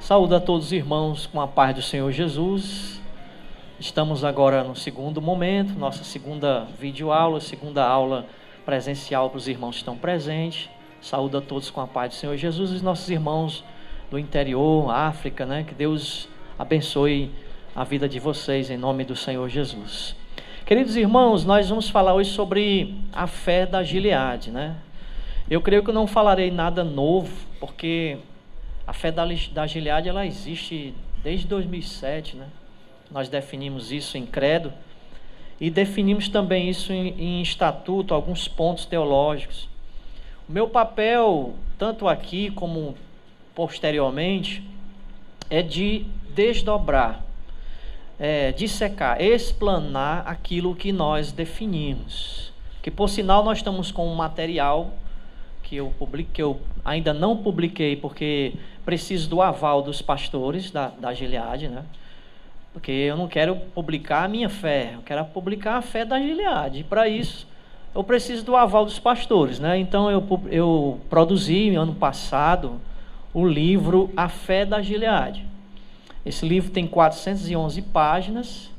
Saúdo a todos os irmãos com a paz do Senhor Jesus. Estamos agora no segundo momento, nossa segunda videoaula, segunda aula presencial para os irmãos que estão presentes. Saúdo a todos com a paz do Senhor Jesus e os nossos irmãos do interior, África, que Deus abençoe a vida de vocês em nome do Senhor Jesus. Queridos irmãos, nós vamos falar hoje sobre a fé da Gileade, Eu creio que eu não falarei nada novo, porque a fé da Gileade, ela existe desde 2007, Nós definimos isso em credo e definimos também isso em estatuto, alguns pontos teológicos. O meu papel, tanto aqui como posteriormente, é de desdobrar, dissecar, explanar aquilo que nós definimos. Que por sinal nós estamos com um material que eu ainda não publiquei, porque preciso do aval dos pastores da Gileade, Porque eu não quero publicar a minha fé, eu quero publicar a fé da Gileade. E para isso, eu preciso do aval dos pastores, Então eu produzi, ano passado, o livro A Fé da Gileade. Esse livro tem 411 páginas,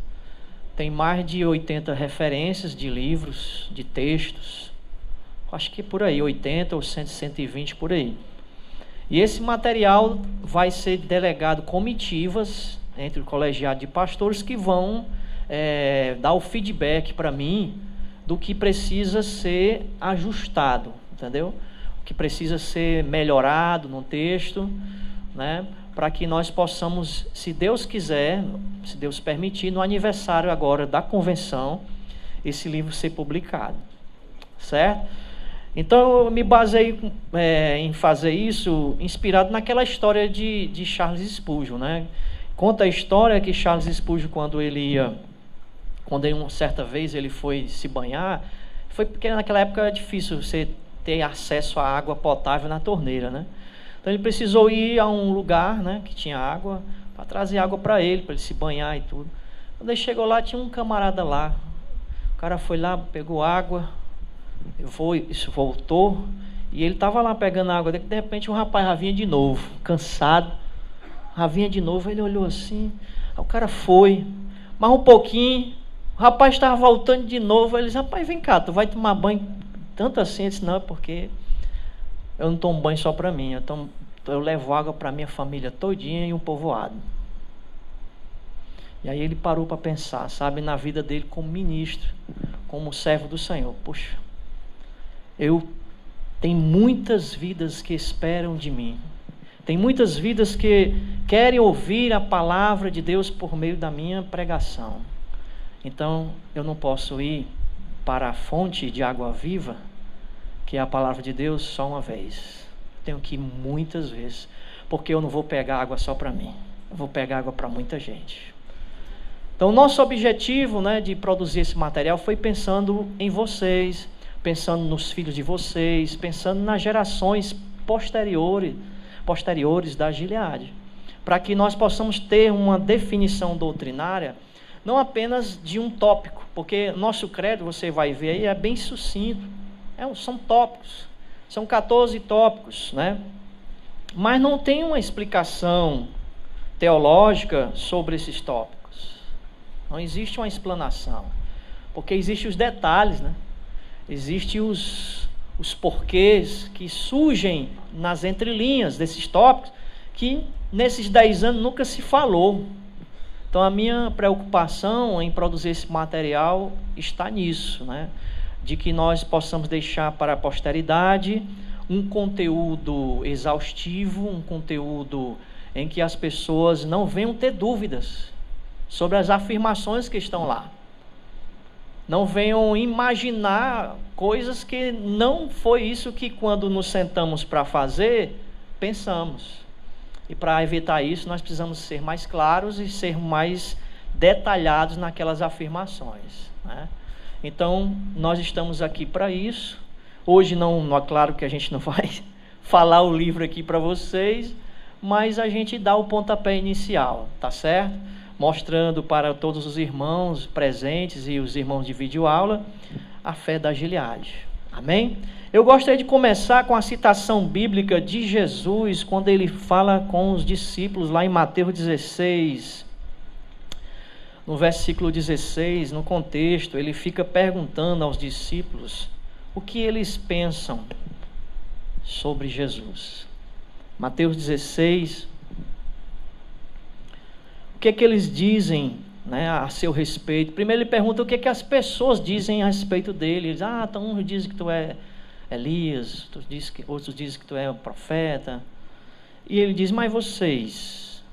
tem mais de 80 referências de livros, de textos, acho que por aí, 80 ou 120 por aí. E esse material vai ser delegado comitivas entre o colegiado de pastores que vão dar o feedback para mim do que precisa ser ajustado, entendeu? O que precisa ser melhorado no texto, para que nós possamos, se Deus quiser, se Deus permitir, no aniversário agora da convenção, esse livro ser publicado, certo? Então eu me basei em fazer isso inspirado naquela história de Charles Spurgeon, Conta a história que Charles Spurgeon, quando uma certa vez ele foi se banhar, foi porque naquela época era difícil você ter acesso à água potável na torneira, Então ele precisou ir a um lugar, que tinha água, para trazer água para ele se banhar e tudo. Quando ele chegou lá, tinha um camarada lá. O cara foi lá, pegou água, voltou, e ele estava lá pegando água. De repente o rapaz já vinha de novo, cansado. Já vinha de novo, ele olhou assim, aí o cara foi, mas um pouquinho, o rapaz estava voltando de novo. Ele disse: rapaz, vem cá, tu vai tomar banho tanto assim? Ele disse: não, é porque eu não tomo banho só para mim, eu levo água para minha família todinha e um povoado. E aí ele parou para pensar, na vida dele como ministro, como servo do Senhor. Poxa, tem muitas vidas que esperam de mim, tem muitas vidas que querem ouvir a palavra de Deus por meio da minha pregação. Então eu não posso ir para a fonte de água viva, que é a palavra de Deus, só uma vez. Tenho que ir muitas vezes, porque eu não vou pegar água só para mim, eu vou pegar água para muita gente. Então o nosso objetivo, de produzir esse material foi pensando em vocês, pensando nos filhos de vocês, pensando nas gerações posteriores da Gileade, para que nós possamos ter uma definição doutrinária, não apenas de um tópico, porque nosso credo, você vai ver aí, é bem sucinto. São tópicos, são 14 tópicos, Mas não tem uma explicação teológica sobre esses tópicos. Não existe uma explanação, porque existem os detalhes, Existem os porquês que surgem nas entrelinhas desses tópicos, que nesses 10 anos nunca se falou. Então a minha preocupação em produzir esse material está nisso, De que nós possamos deixar para a posteridade um conteúdo exaustivo, um conteúdo em que as pessoas não venham ter dúvidas sobre as afirmações que estão lá. Não venham imaginar coisas que não foi isso que, quando nos sentamos para fazer, pensamos. E para evitar isso, nós precisamos ser mais claros e ser mais detalhados naquelas afirmações, Então, nós estamos aqui para isso. Hoje, não é claro que a gente não vai falar o livro aqui para vocês, mas a gente dá o pontapé inicial, tá certo? Mostrando para todos os irmãos presentes e os irmãos de videoaula a fé da Gileade. Amém? Eu gostaria de começar com a citação bíblica de Jesus, quando ele fala com os discípulos, lá em Mateus 16, no versículo 16, no contexto, ele fica perguntando aos discípulos o que eles pensam sobre Jesus. Mateus 16, o que é que eles dizem, né, a seu respeito? Primeiro ele pergunta o que é que as pessoas dizem a respeito dele. Eles, então uns dizem que tu é Elias, outros dizem que tu é um profeta. E ele diz, mas vocês?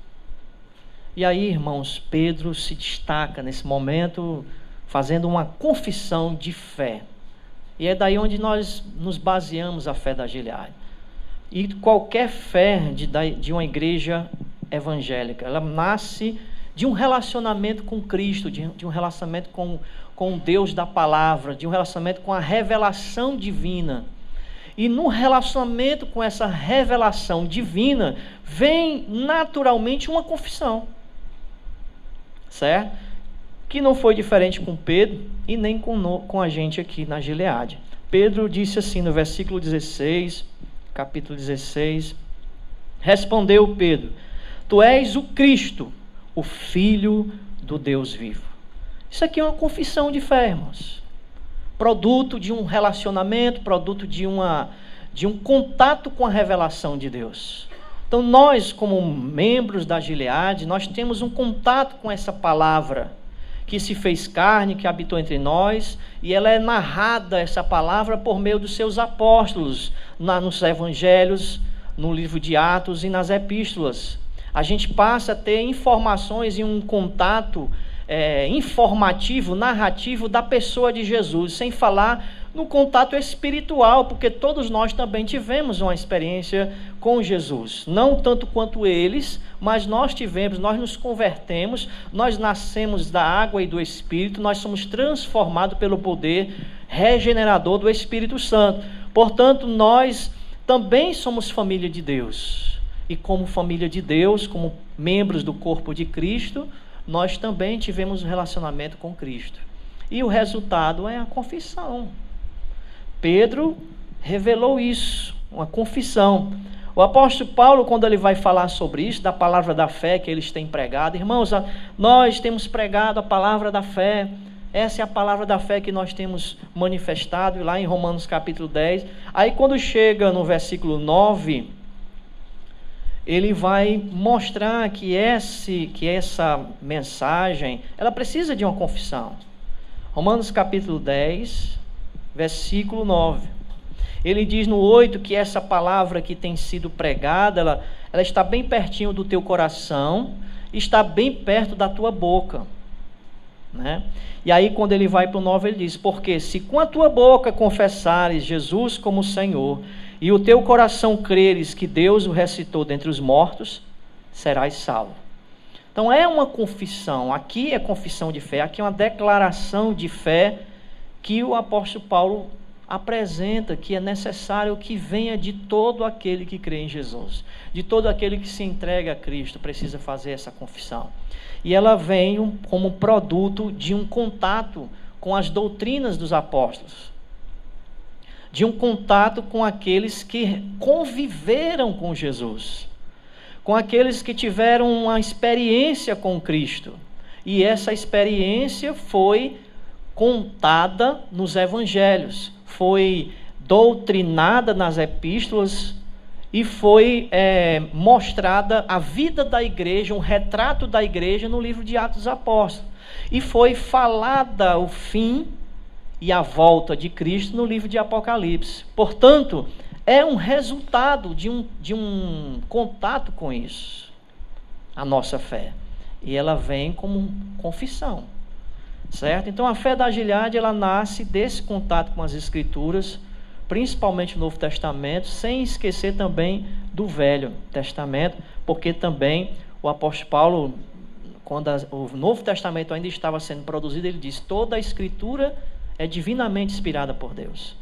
E aí, irmãos, Pedro se destaca nesse momento, fazendo uma confissão de fé. E é daí onde nós nos baseamos a fé da Gileade. E qualquer fé de uma igreja evangélica, ela nasce de um relacionamento com Cristo, de um relacionamento com o Deus da palavra, de um relacionamento com a revelação divina. E no relacionamento com essa revelação divina, vem naturalmente uma confissão. Certo? Que não foi diferente com Pedro e nem com a gente aqui na Gileade. Pedro disse assim no versículo 16, capítulo 16, respondeu Pedro, tu és o Cristo, o Filho do Deus vivo. Isso aqui é uma confissão de fé, irmãos. Produto de um relacionamento, produto de um contato com a revelação de Deus. Então nós, como membros da Gileade, nós temos um contato com essa palavra que se fez carne, que habitou entre nós, e ela é narrada, essa palavra, por meio dos seus apóstolos, nos evangelhos, no livro de Atos e nas epístolas. A gente passa a ter informações e um contato informativo, narrativo da pessoa de Jesus, sem falar no contato espiritual, porque todos nós também tivemos uma experiência com Jesus, não tanto quanto eles, mas nós nos convertemos, nós nascemos da água e do Espírito, nós somos transformados pelo poder regenerador do Espírito Santo. Portanto, nós também somos família de Deus, e como família de Deus, como membros do corpo de Cristo, nós também tivemos um relacionamento com Cristo. E o resultado é a confissão. Pedro revelou isso, uma confissão. O apóstolo Paulo, quando ele vai falar sobre isso, da palavra da fé que eles têm pregado, irmãos, nós temos pregado a palavra da fé, essa é a palavra da fé que nós temos manifestado, lá em Romanos capítulo 10. Aí quando chega no versículo 9, ele vai mostrar que essa mensagem, ela precisa de uma confissão. Romanos capítulo 10, versículo 9. Ele diz no 8 que essa palavra que tem sido pregada, ela está bem pertinho do teu coração, está bem perto da tua boca. Né? E aí quando ele vai para o 9, ele diz, porque se com a tua boca confessares Jesus como Senhor, e o teu coração creres que Deus o ressuscitou dentre os mortos, serás salvo. Então é uma confissão, aqui é confissão de fé, aqui é uma declaração de fé que o apóstolo Paulo apresenta, que é necessário que venha de todo aquele que crê em Jesus, de todo aquele que se entrega a Cristo, precisa fazer essa confissão. E ela vem como produto de um contato com as doutrinas dos apóstolos, de um contato com aqueles que conviveram com Jesus, com aqueles que tiveram uma experiência com Cristo, e essa experiência foi contada nos evangelhos, foi doutrinada nas epístolas e foi mostrada a vida da igreja, um retrato da igreja no livro de Atos dos Apóstolos, e foi falada o fim e a volta de Cristo no livro de Apocalipse. Portanto, é um resultado de um contato com isso, a nossa fé, e ela vem como confissão. Certo? Então a fé da Gileade, ela nasce desse contato com as Escrituras, principalmente o Novo Testamento, sem esquecer também do Velho Testamento, porque também o apóstolo Paulo, quando o Novo Testamento ainda estava sendo produzido, ele diz, toda a Escritura é divinamente inspirada por Deus.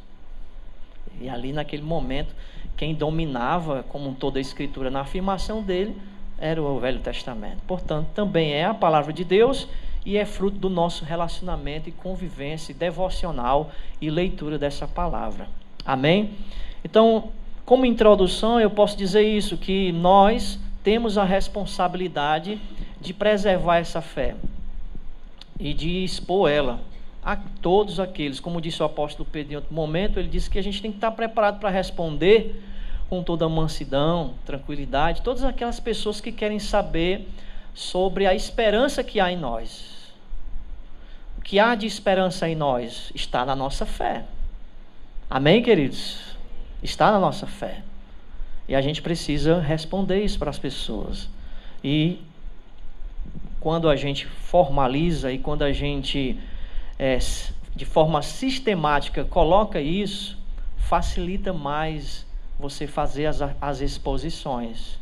E ali naquele momento, quem dominava como toda a Escritura na afirmação dele, era o Velho Testamento. Portanto, também é a palavra de Deus, e é fruto do nosso relacionamento e convivência devocional e leitura dessa palavra. Amém? Então, como introdução, eu posso dizer isso, que nós temos a responsabilidade de preservar essa fé e de expor ela a todos aqueles, como disse o apóstolo Pedro em outro momento, ele disse que a gente tem que estar preparado para responder com toda mansidão, tranquilidade, todas aquelas pessoas que querem saber sobre a esperança que há em nós. O que há de esperança em nós está na nossa fé. Amém, queridos? Está na nossa fé. E a gente precisa responder isso para as pessoas. E quando a gente formaliza e quando a gente, de forma sistemática, coloca isso, facilita mais você fazer as exposições.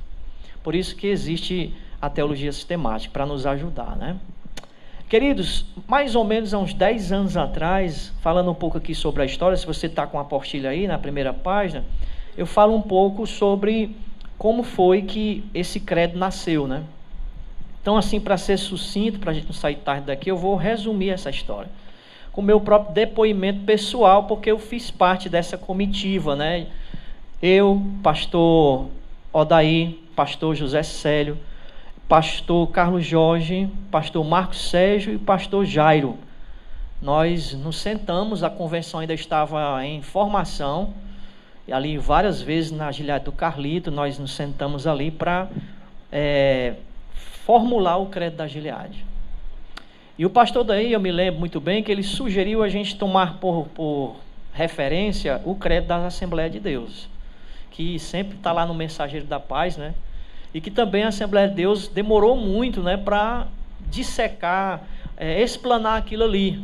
Por isso que existe a teologia sistemática, para nos ajudar, né? Queridos, mais ou menos há uns 10 anos atrás, falando um pouco aqui sobre a história, se você está com a apostila aí na primeira página, eu falo um pouco sobre como foi que esse credo nasceu, né? Então, assim, para ser sucinto, para a gente não sair tarde daqui, eu vou resumir essa história com o meu próprio depoimento pessoal, porque eu fiz parte dessa comitiva, né? Eu, pastor Odair, pastor José Célio, pastor Carlos Jorge, pastor Marcos Sérgio e pastor Jairo. Nós nos sentamos, a convenção ainda estava em formação, e ali várias vezes na Gileade do Carlito, nós nos sentamos ali para formular o credo da Gileade. E o pastor daí, eu me lembro muito bem, que ele sugeriu a gente tomar por referência o credo da Assembleia de Deus, que sempre está lá no Mensageiro da Paz, né? E que também a Assembleia de Deus demorou muito, né, para dissecar, explanar aquilo ali.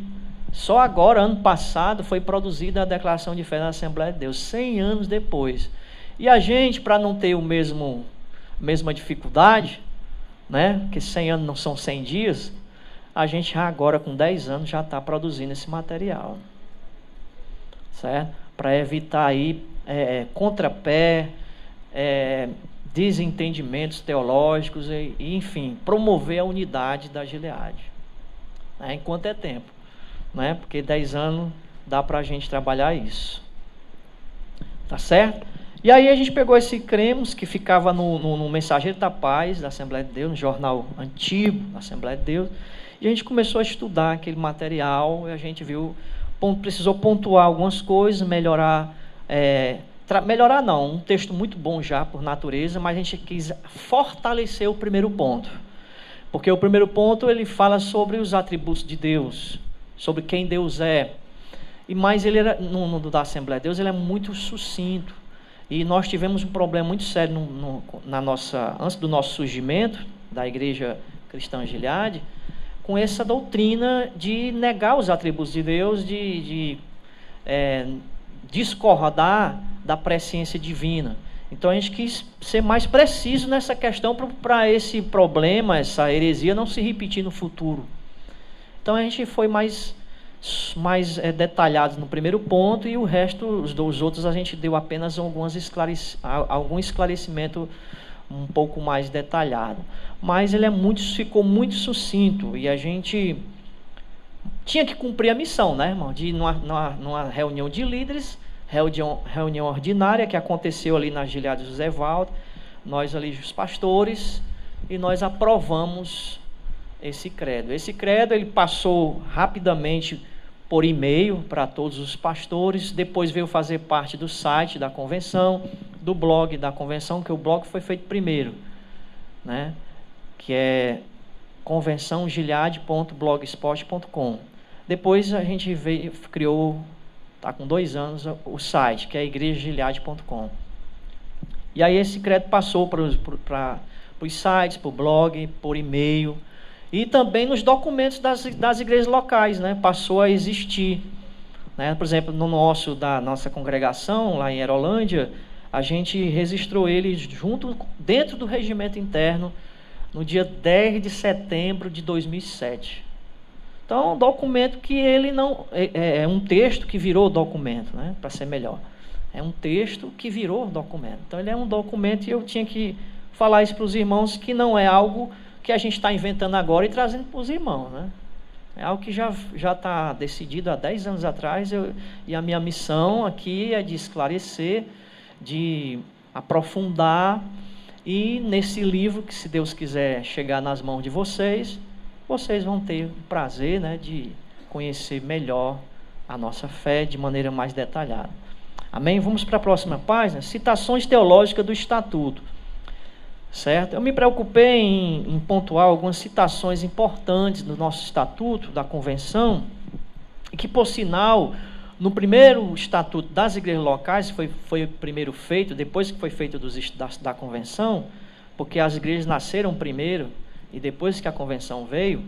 Só agora, ano passado, foi produzida a declaração de fé da Assembleia de Deus, 100 anos depois. E a gente, para não ter mesma dificuldade, né, porque 100 anos não são 100 dias, a gente agora, com 10 anos, já está produzindo esse material. Certo? Para evitar aí contrapé, desentendimentos teológicos e, enfim, promover a unidade da Gileade, né, enquanto é tempo, né, porque 10 anos dá para a gente trabalhar isso, tá certo? E aí a gente pegou esse Cremos, que ficava no Mensageiro da Paz da Assembleia de Deus, no jornal antigo da Assembleia de Deus, e a gente começou a estudar aquele material, e a gente viu, precisou pontuar algumas coisas, melhorar não, um texto muito bom já por natureza, mas a gente quis fortalecer o primeiro ponto, porque o primeiro ponto ele fala sobre os atributos de Deus, sobre quem Deus é, e mais ele era, no da Assembleia de Deus, ele é muito sucinto, e nós tivemos um problema muito sério antes do nosso surgimento da Igreja Cristã Gileade, com essa doutrina de negar os atributos de Deus, de discordar da presciência divina. Então a gente quis ser mais preciso nessa questão para esse problema, essa heresia não se repetir no futuro. Então a gente foi mais detalhados no primeiro ponto, e o resto, os outros, a gente deu apenas algum esclarecimento um pouco mais detalhado. Mas ele ficou muito sucinto, e a gente tinha que cumprir a missão, né, irmão? De numa reunião de líderes, reunião ordinária que aconteceu ali na Gileade José Valdo, nós ali os pastores, e nós aprovamos esse credo. Esse credo ele passou rapidamente por e-mail para todos os pastores, depois veio fazer parte do site da convenção, do blog da convenção, que o blog foi feito primeiro, né, que é convençãogileade.blogspot.com. Depois a gente criou, está com 2 anos, o site, que é igrejagileade.com. E aí esse credo passou para os sites, para o blog, por e-mail, e também nos documentos das igrejas locais, né? Passou a existir, né? Por exemplo, da nossa congregação, lá em Herolândia, a gente registrou ele dentro do regimento interno, no dia 10 de setembro de 2007. Então, é um documento que ele não... É um texto que virou documento, né? Para ser melhor. É um texto que virou documento. Então, ele é um documento, e eu tinha que falar isso para os irmãos, que não é algo que a gente está inventando agora e trazendo para os irmãos, né? É algo que já está decidido há 10 anos atrás, e a minha missão aqui é de esclarecer, de aprofundar, e nesse livro, que se Deus quiser chegar nas mãos de vocês, vocês vão ter o prazer, né, de conhecer melhor a nossa fé de maneira mais detalhada. Amém? Vamos para a próxima página, citações teológicas do Estatuto. Certo? Eu me preocupei em pontuar algumas citações importantes do nosso Estatuto, da Convenção, e que, por sinal, no primeiro Estatuto das Igrejas Locais, foi primeiro feito, depois que foi feito da Convenção, porque as igrejas nasceram primeiro, e depois que a Convenção veio,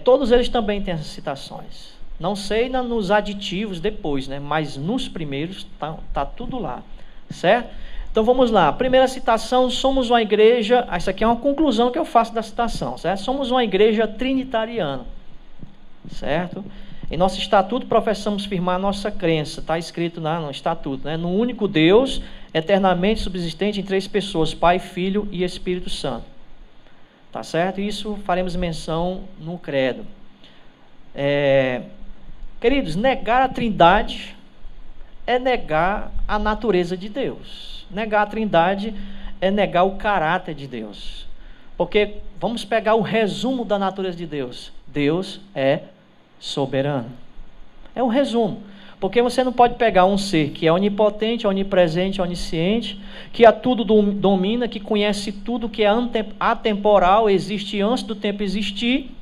todos eles também têm essas citações. Não sei nos aditivos depois, né? Mas nos primeiros tá tudo lá, certo? Então vamos lá, primeira citação, somos uma igreja, essa aqui é uma conclusão que eu faço da citação, certo? Somos uma igreja trinitariana, certo? Em nosso estatuto professamos firmar nossa crença, está escrito no estatuto, né? No único Deus, eternamente subsistente em 3 pessoas, Pai, Filho e Espírito Santo. Tá certo? Isso faremos menção no credo. Queridos, negar a Trindade é negar a natureza de Deus. Negar a Trindade é negar o caráter de Deus. Porque vamos pegar o resumo da natureza de Deus. Deus é soberano. É um resumo. Porque você não pode pegar um ser que é onipotente, onipresente, onisciente, que a tudo domina, que conhece tudo, que é atemporal, existe antes do tempo existir,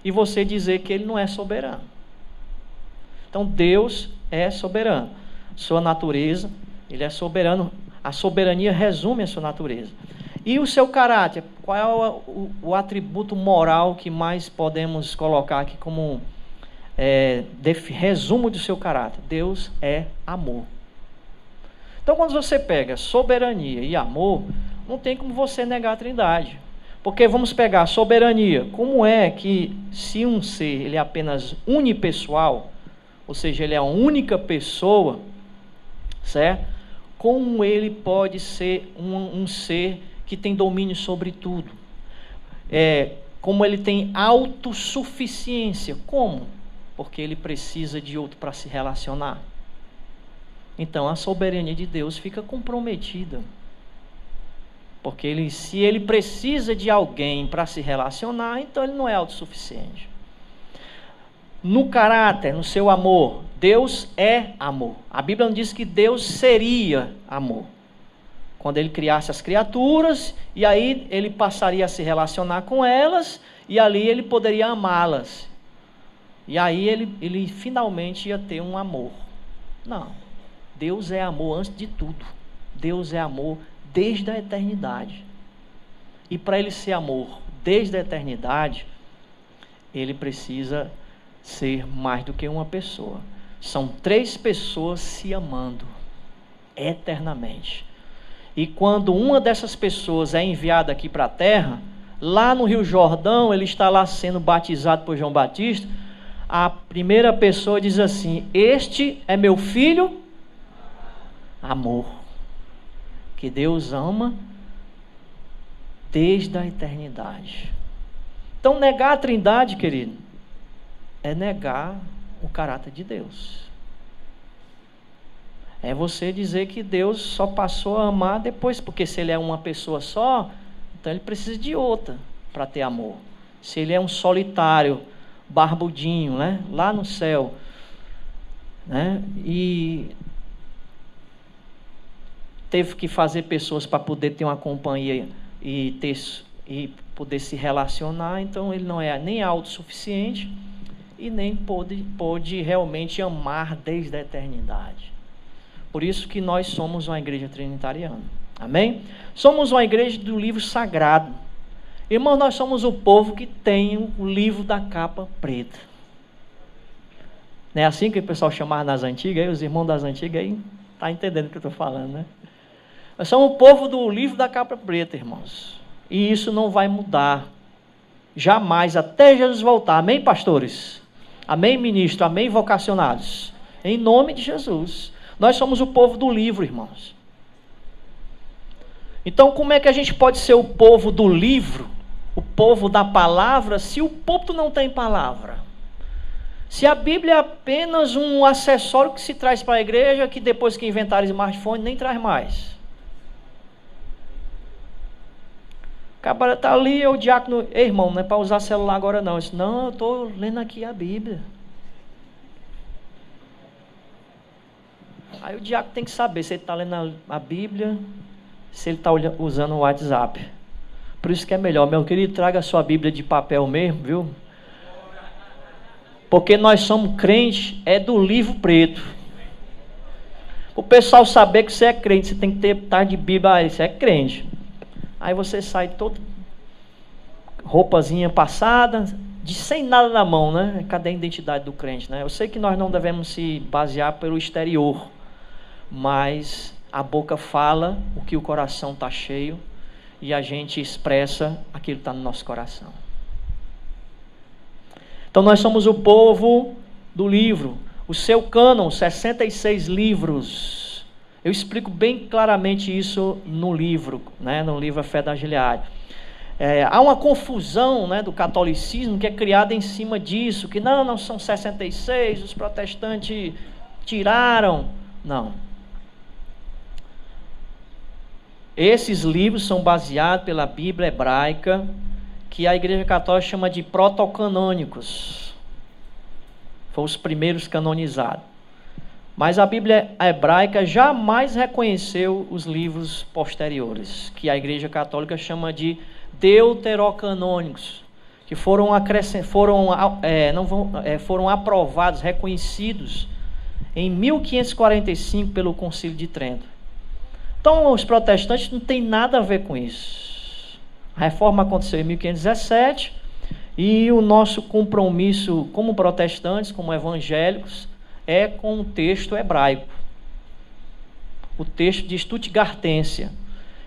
e você dizer que ele não é soberano. Então Deus é soberano. Sua natureza, ele é soberano. A soberania resume a sua natureza. E o seu caráter? Qual é o atributo moral que mais podemos colocar aqui como resumo do seu caráter? Deus é amor. Então, quando você pega soberania e amor, não tem como você negar a Trindade. Porque vamos pegar soberania. Como é que, se um ser ele é apenas unipessoal, ou seja, ele é uma única pessoa, certo? Como ele pode ser um ser que tem domínio sobre tudo? Como ele tem autossuficiência? Como? Porque ele precisa de outro para se relacionar. Então a soberania de Deus fica comprometida. Porque se ele precisa de alguém para se relacionar, então ele não é autossuficiente. No caráter, no seu amor, Deus é amor. A Bíblia não diz que Deus seria amor. Quando ele criasse as criaturas, e aí ele passaria a se relacionar com elas, e ali ele poderia amá-las. E aí ele finalmente ia ter um amor. Não. Deus é amor antes de tudo. Deus é amor desde a eternidade. E para ele ser amor desde a eternidade, ele precisa ser mais do que uma pessoa. São 3 pessoas se amando eternamente. E quando uma dessas pessoas é enviada aqui para a terra, lá no Rio Jordão, ele está lá sendo batizado por João Batista, a primeira pessoa diz assim: este é meu filho, amor, que Deus ama desde a eternidade. Então negar a Trindade, querido, é negar o caráter de Deus. É você dizer que Deus só passou a amar depois, porque se ele é uma pessoa só, então ele precisa de outra para ter amor. Se ele é um solitário, barbudinho, né, lá no céu, né, e teve que fazer pessoas para poder ter uma companhia e poder se relacionar, então ele não é nem autossuficiente e nem pôde realmente amar desde a eternidade. Por isso que nós somos uma igreja trinitariana. Amém? Somos uma igreja do livro sagrado. Irmãos, nós somos o povo que tem o livro da capa preta. Não é assim que o pessoal chamava nas antigas? Aí, os irmãos das antigas aí estão entendendo o que eu estou falando, né? Nós somos o povo do livro da capa preta, irmãos. E isso não vai mudar. Jamais, até Jesus voltar. Amém, pastores? Amém, ministro? Amém, vocacionados? Em nome de Jesus. Nós somos o povo do livro, irmãos. Então, como é que a gente pode ser o povo do livro o povo da palavra se o púlpito não tem palavra? Se a Bíblia é apenas um acessório que se traz para a igreja, que depois que inventaram smartphone nem traz mais. O cara está ali, o diácono, ei, irmão, não é para usar celular agora não. Eu disse, não, eu estou lendo aqui a Bíblia. Aí o diácono tem que saber se ele está lendo a Bíblia, se ele está usando o WhatsApp. Por isso que é melhor, meu querido, traga a sua Bíblia de papel mesmo, viu? Porque nós somos crentes, é do livro preto. O pessoal saber que você é crente, você tem que estar de Bíblia, aí você é crente. Aí você sai todo roupazinha passada, sem nada na mão, né? Cadê a identidade do crente, né? Eu sei que nós não devemos se basear pelo exterior, mas a boca fala o que o coração está cheio e a gente expressa aquilo que está no nosso coração. Então nós somos o povo do livro. O seu cânon, 66 livros. Eu explico bem claramente isso no livro, né? No livro A Fé da Gileade. Há uma confusão, né, do catolicismo que é criada em cima disso, que não são 66, os protestantes tiraram. Não. Esses livros são baseados pela Bíblia hebraica, que a Igreja Católica chama de protocanônicos. Foram os primeiros canonizados. Mas a Bíblia hebraica jamais reconheceu os livros posteriores, que a Igreja Católica chama de deuterocanônicos, que foram aprovados, reconhecidos em 1545 pelo Concílio de Trento. Então os protestantes não têm nada a ver com isso. A reforma aconteceu em 1517 e o nosso compromisso como protestantes, como evangélicos, é com o texto hebraico. O texto de Stuttgartensia.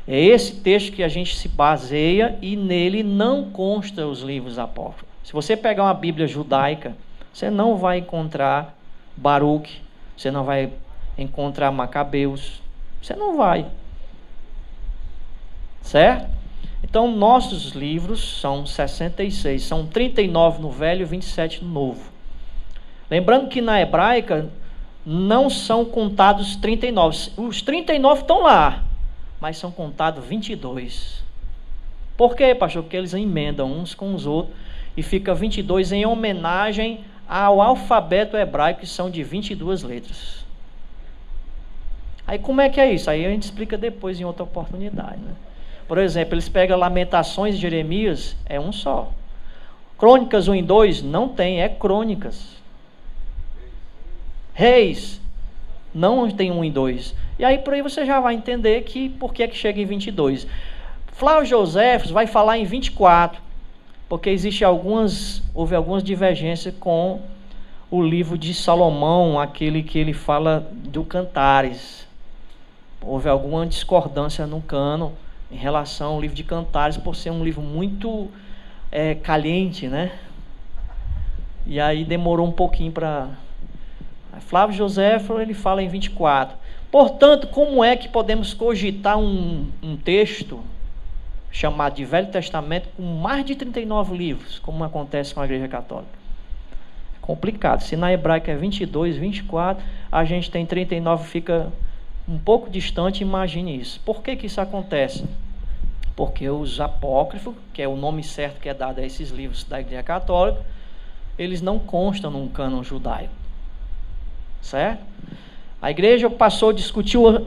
É esse texto que a gente se baseia e nele não consta os livros apócrifos. Se você pegar uma Bíblia judaica, você não vai encontrar Baruque, você não vai encontrar Macabeus, você não vai. Certo? Então, nossos livros são 66, são 39 no Velho e 27 no Novo. Lembrando que na hebraica não são contados 39. Os 39 estão lá, mas são contados 22. Por quê, pastor? Porque eles emendam uns com os outros e fica 22 em homenagem ao alfabeto hebraico, que são de 22 letras. Aí como é que é isso? Aí a gente explica depois em outra oportunidade, né? Por exemplo, eles pegam Lamentações de Jeremias, é um só. Crônicas 1 e 2, não tem, é Crônicas. Reis, não tem 1 e 2. E aí por aí você já vai entender que por que é que chega em 22. Flávio Joséfos vai falar em 24, porque houve algumas divergências com o livro de Salomão, aquele que ele fala do Cantares. Houve alguma discordância no cânon em relação ao livro de Cantares, por ser um livro muito caliente, né? E aí demorou um pouquinho para... Flávio Joséfo, ele fala em 24. Portanto, como é que podemos cogitar um texto chamado de Velho Testamento com mais de 39 livros, como acontece com a Igreja Católica? É complicado. Se na hebraica é 22, 24, a gente tem 39, fica um pouco distante, imagine isso. Por que isso acontece? Porque os apócrifos, que é o nome certo que é dado a esses livros da Igreja Católica, eles não constam num cânon judaico. Certo? A igreja discutiu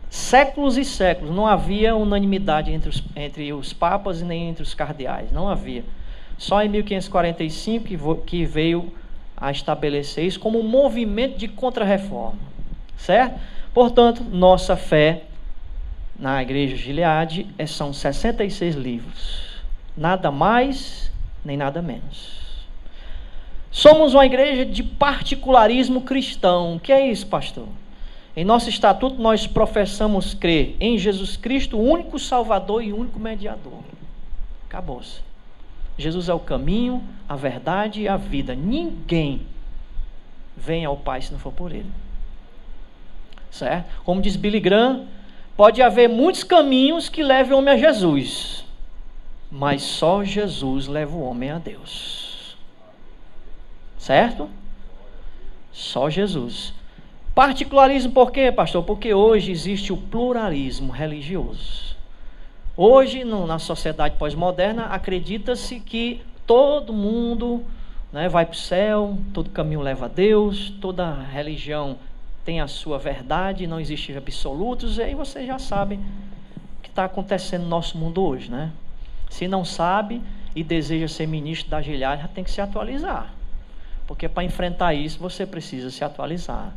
séculos e séculos, não havia unanimidade entre os papas e nem entre os cardeais, não havia. Só em 1545 que veio a estabelecer isso como um movimento de contra-reforma. Certo? Portanto, nossa fé na Igreja Gileade são 66 livros. Nada mais, nem nada menos. Somos uma igreja de particularismo cristão. O que é isso, pastor? Em nosso estatuto nós professamos crer em Jesus Cristo, o único Salvador e único mediador. Acabou-se. Jesus é o caminho, a verdade e a vida. Ninguém vem ao Pai se não for por Ele. Certo? Como diz Billy Graham, pode haver muitos caminhos que levem o homem a Jesus, mas só Jesus leva o homem a Deus. Certo? Só Jesus. Particularismo por quê, pastor? Porque hoje existe o pluralismo religioso. Hoje, na sociedade pós-moderna, acredita-se que todo mundo, né, vai para o céu, todo caminho leva a Deus, toda religião tem a sua verdade, não existe absolutos, e aí você já sabe o que está acontecendo no nosso mundo hoje, né? Se não sabe e deseja ser ministro da Gileade, tem que se atualizar. Porque para enfrentar isso, você precisa se atualizar.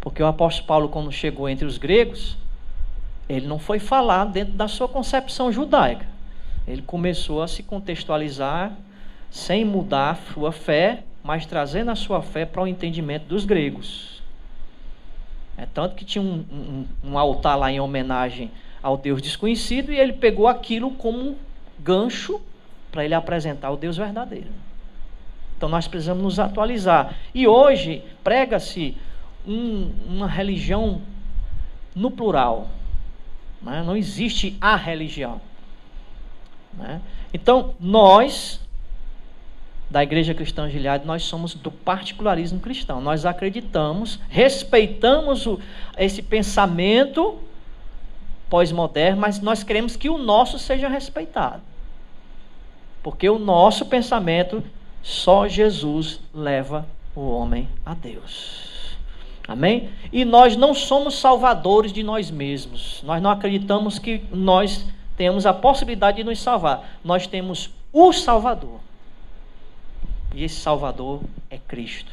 Porque o apóstolo Paulo, quando chegou entre os gregos, ele não foi falar dentro da sua concepção judaica. Ele começou a se contextualizar sem mudar a sua fé, mas trazendo a sua fé para o entendimento dos gregos. É tanto que tinha um altar lá em homenagem ao Deus desconhecido, e ele pegou aquilo como gancho para ele apresentar o Deus verdadeiro. Então nós precisamos nos atualizar. E hoje prega-se uma religião no plural, né? Não existe a religião, né? Então nós, da Igreja Cristã Gileade, nós somos do particularismo cristão. Nós acreditamos, respeitamos esse pensamento pós-moderno, mas nós queremos que o nosso seja respeitado. Porque o nosso pensamento, só Jesus leva o homem a Deus. Amém? E nós não somos salvadores de nós mesmos. Nós não acreditamos que nós temos a possibilidade de nos salvar. Nós temos o Salvador. E esse Salvador é Cristo.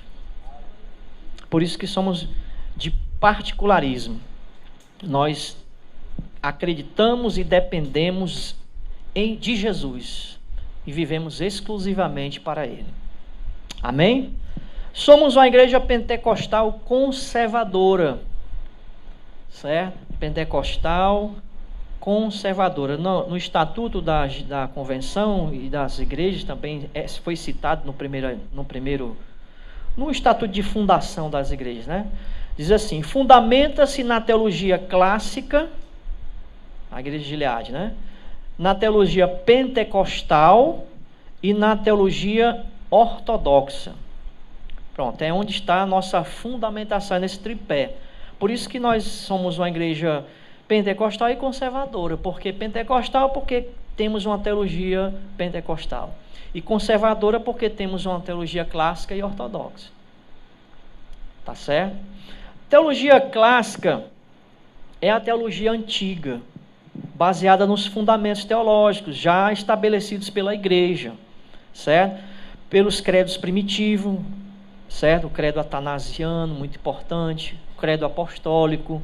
Por isso que somos de particularismo. Nós acreditamos e dependemos de Jesus. E vivemos exclusivamente para Ele. Amém? Somos uma igreja pentecostal conservadora. Certo? Pentecostal conservadora. No estatuto da convenção e das igrejas também foi citado no estatuto de fundação das igrejas, né? Diz assim: fundamenta-se na teologia clássica, a igreja de Gileade, né? Na teologia pentecostal e na teologia ortodoxa. Pronto, é onde está a nossa fundamentação nesse tripé. Por isso que nós somos uma igreja pentecostal e conservadora. Porque pentecostal, porque temos uma teologia pentecostal. E conservadora, porque temos uma teologia clássica e ortodoxa. Tá certo? Teologia clássica é a teologia antiga, baseada nos fundamentos teológicos já estabelecidos pela igreja, certo? Pelos credos primitivos, certo? O credo atanasiano, muito importante, o credo apostólico,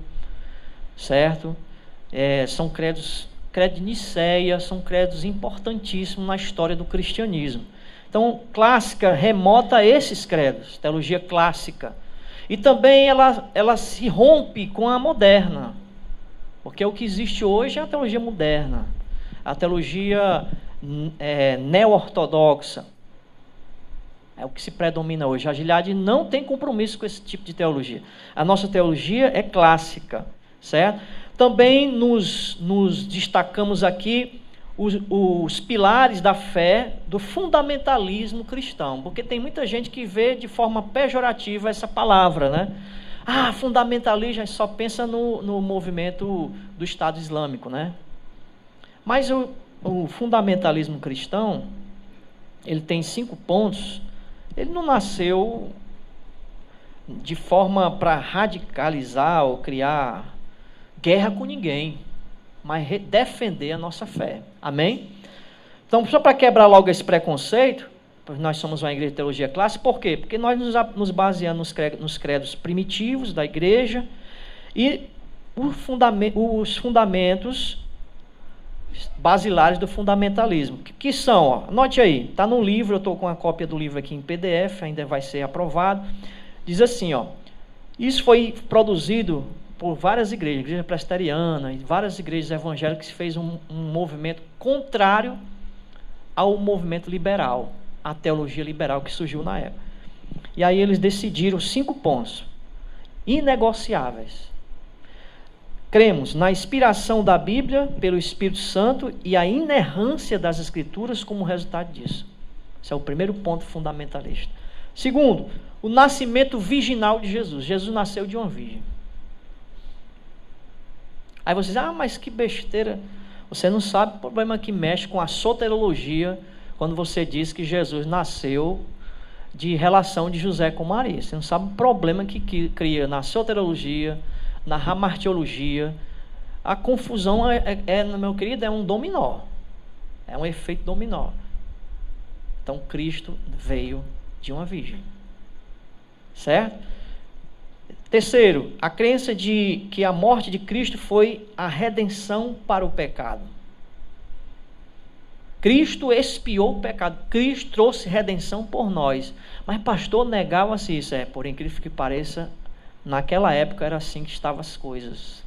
certo? São credos de Nicéia, são credos importantíssimos na história do cristianismo. Então, clássica remota a esses credos, teologia clássica. E também ela se rompe com a moderna, porque o que existe hoje é a teologia moderna, a teologia neo-ortodoxa. É o que se predomina hoje. A Gileade não tem compromisso com esse tipo de teologia. A nossa teologia é clássica, certo? Também nos destacamos aqui os pilares da fé, do fundamentalismo cristão, porque tem muita gente que vê de forma pejorativa essa palavra, né? Ah, fundamentalismo, a gente só pensa no movimento do Estado Islâmico, né? Mas o fundamentalismo cristão, ele tem 5 pontos. Ele não nasceu de forma para radicalizar ou criar guerra com ninguém, mas defender a nossa fé. Amém? Então, só para quebrar logo esse preconceito, pois nós somos uma igreja de teologia clássica, por quê? Porque nós nos baseamos nos credos primitivos da igreja e os fundamentos basilares do fundamentalismo, que são, ó, anote aí, está no livro, eu estou com a cópia do livro aqui em PDF, ainda vai ser aprovado. Diz assim, ó: isso foi produzido por várias igrejas, igreja presbiteriana e várias igrejas evangélicas, que fez um movimento contrário ao movimento liberal, à teologia liberal que surgiu na época. E aí eles decidiram 5 pontos inegociáveis. Cremos na inspiração da Bíblia pelo Espírito Santo e a inerrância das Escrituras como resultado disso. Esse é o primeiro ponto fundamentalista. Segundo, o nascimento virginal de Jesus. Jesus nasceu de uma virgem. Aí você diz, mas que besteira. Você não sabe o problema que mexe com a soterologia quando você diz que Jesus nasceu de relação de José com Maria. Você não sabe o problema que cria na soterologia, na hamartiologia. A confusão meu querido, é um dominó. É um efeito dominó. Então Cristo veio de uma virgem. Certo? Terceiro, a crença de que a morte de Cristo foi a redenção para o pecado. Cristo expiou o pecado. Cristo trouxe redenção por nós. Mas pastor, negava-se isso. Por incrível que pareça, naquela época era assim que estavam as coisas.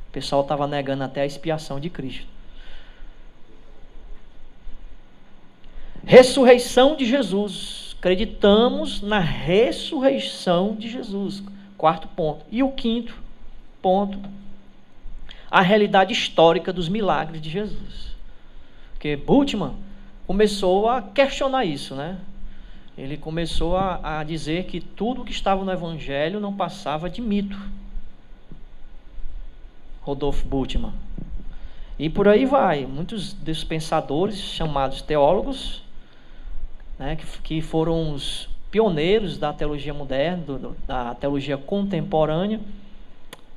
O pessoal estava negando até a expiação de Cristo. Ressurreição de Jesus. Acreditamos na ressurreição de Jesus. Quarto ponto. E o quinto ponto, a realidade histórica dos milagres de Jesus. Porque Bultmann começou a questionar isso, né? Ele começou a dizer que tudo que estava no Evangelho não passava de mito. Rodolfo Bultmann. E por aí vai. Muitos dos pensadores chamados teólogos, né, que foram os pioneiros da teologia moderna, da teologia contemporânea,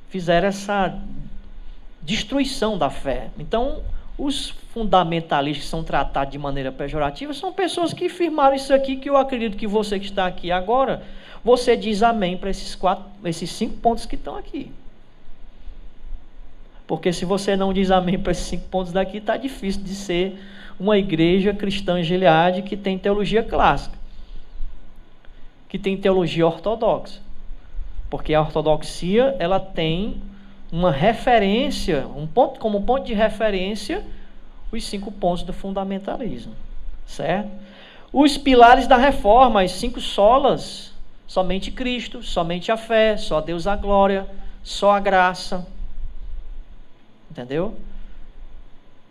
fizeram essa destruição da fé. Então, os fundamentalistas que são tratados de maneira pejorativa são pessoas que firmaram isso aqui, que eu acredito que você que está aqui agora, você diz amém para esses 5 pontos que estão aqui. Porque se você não diz amém para esses 5 pontos daqui, está difícil de ser uma igreja cristã Gileade que tem teologia clássica, que tem teologia ortodoxa. Porque a ortodoxia, ela tem uma referência, como ponto de referência, os 5 pontos do fundamentalismo. Certo? Os pilares da reforma, as 5 solas: somente Cristo, somente a fé, só Deus a glória, só a graça. Entendeu?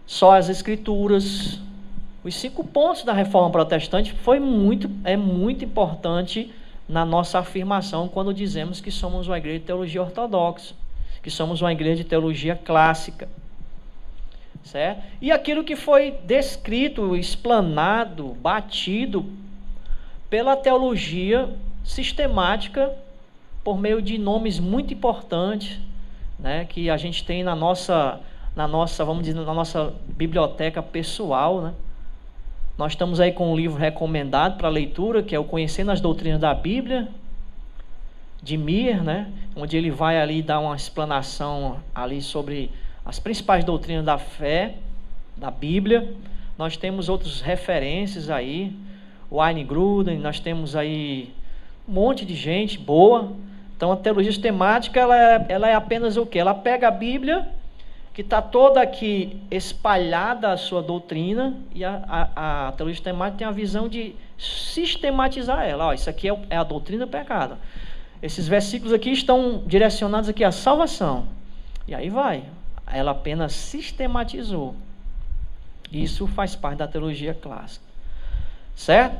Só as escrituras. Os 5 pontos da reforma protestante é muito importante na nossa afirmação quando dizemos que somos uma igreja de teologia ortodoxa, que somos uma igreja de teologia clássica. Certo? E aquilo que foi descrito, explanado, batido pela teologia sistemática por meio de nomes muito importantes, né, que a gente tem na nossa, vamos dizer, na nossa biblioteca pessoal, né? Nós estamos aí com um livro recomendado para leitura, que é o Conhecendo as Doutrinas da Bíblia, de Mir, né? Onde ele vai ali dar uma explanação ali sobre as principais doutrinas da fé, da Bíblia. Nós temos outras referências aí, o Wayne Grudem, nós temos aí um monte de gente boa. Então a teologia sistemática, ela é apenas o quê? Ela pega a Bíblia, que está toda aqui espalhada a sua doutrina, e a teologia sistemática tem a visão de sistematizar ela. Isso aqui é a doutrina do pecado. Esses versículos aqui estão direcionados aqui à salvação. E aí vai. Ela apenas sistematizou. Isso faz parte da teologia clássica. Certo?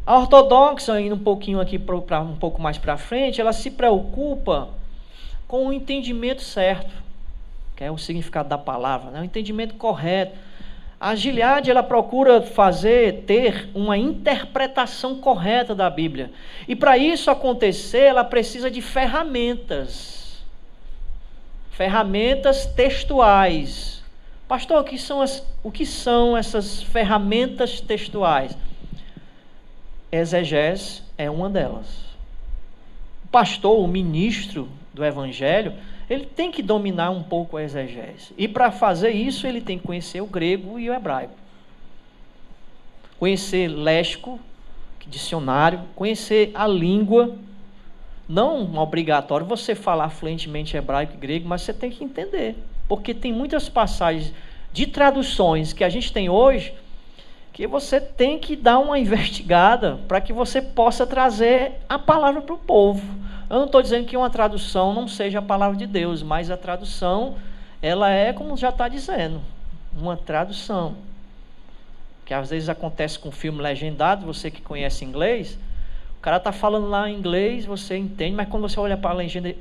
A ortodoxa, indo um pouquinho aqui um pouco mais para frente, ela se preocupa com o entendimento certo, que é o significado da palavra, né? O entendimento correto. A Gileade, ela procura ter uma interpretação correta da Bíblia. E para isso acontecer, ela precisa de ferramentas. Ferramentas textuais. Pastor, o que são essas ferramentas textuais? Exegese é uma delas. O pastor, o ministro do Evangelho, ele tem que dominar um pouco a exegese. E para fazer isso, ele tem que conhecer o grego e o hebraico. Conhecer léxico, dicionário, conhecer a língua. Não é obrigatório você falar fluentemente hebraico e grego, mas você tem que entender. Porque tem muitas passagens de traduções que a gente tem hoje que você tem que dar uma investigada para que você possa trazer a palavra para o povo. Eu não estou dizendo que uma tradução não seja a palavra de Deus, mas a tradução, ela é como já está dizendo, uma tradução. Que às vezes acontece com filme legendado, você que conhece inglês, o cara está falando lá em inglês, você entende, mas quando você olha para a legenda,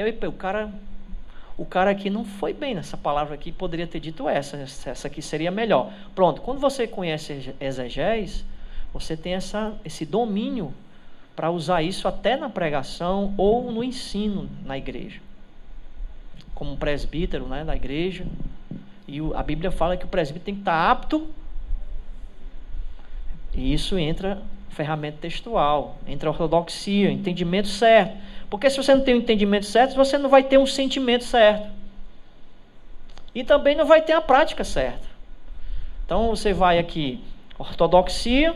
o cara aqui não foi bem nessa palavra aqui, poderia ter dito essa aqui seria melhor. Pronto, quando você conhece exegese, você tem esse domínio para usar isso até na pregação ou no ensino na igreja. Como presbítero, né, da igreja, e a Bíblia fala que o presbítero tem que estar apto, e isso entra ferramenta textual, entra ortodoxia, entendimento certo. Porque se você não tem um entendimento certo, você não vai ter um sentimento certo. E também não vai ter a prática certa. Então você vai aqui, ortodoxia,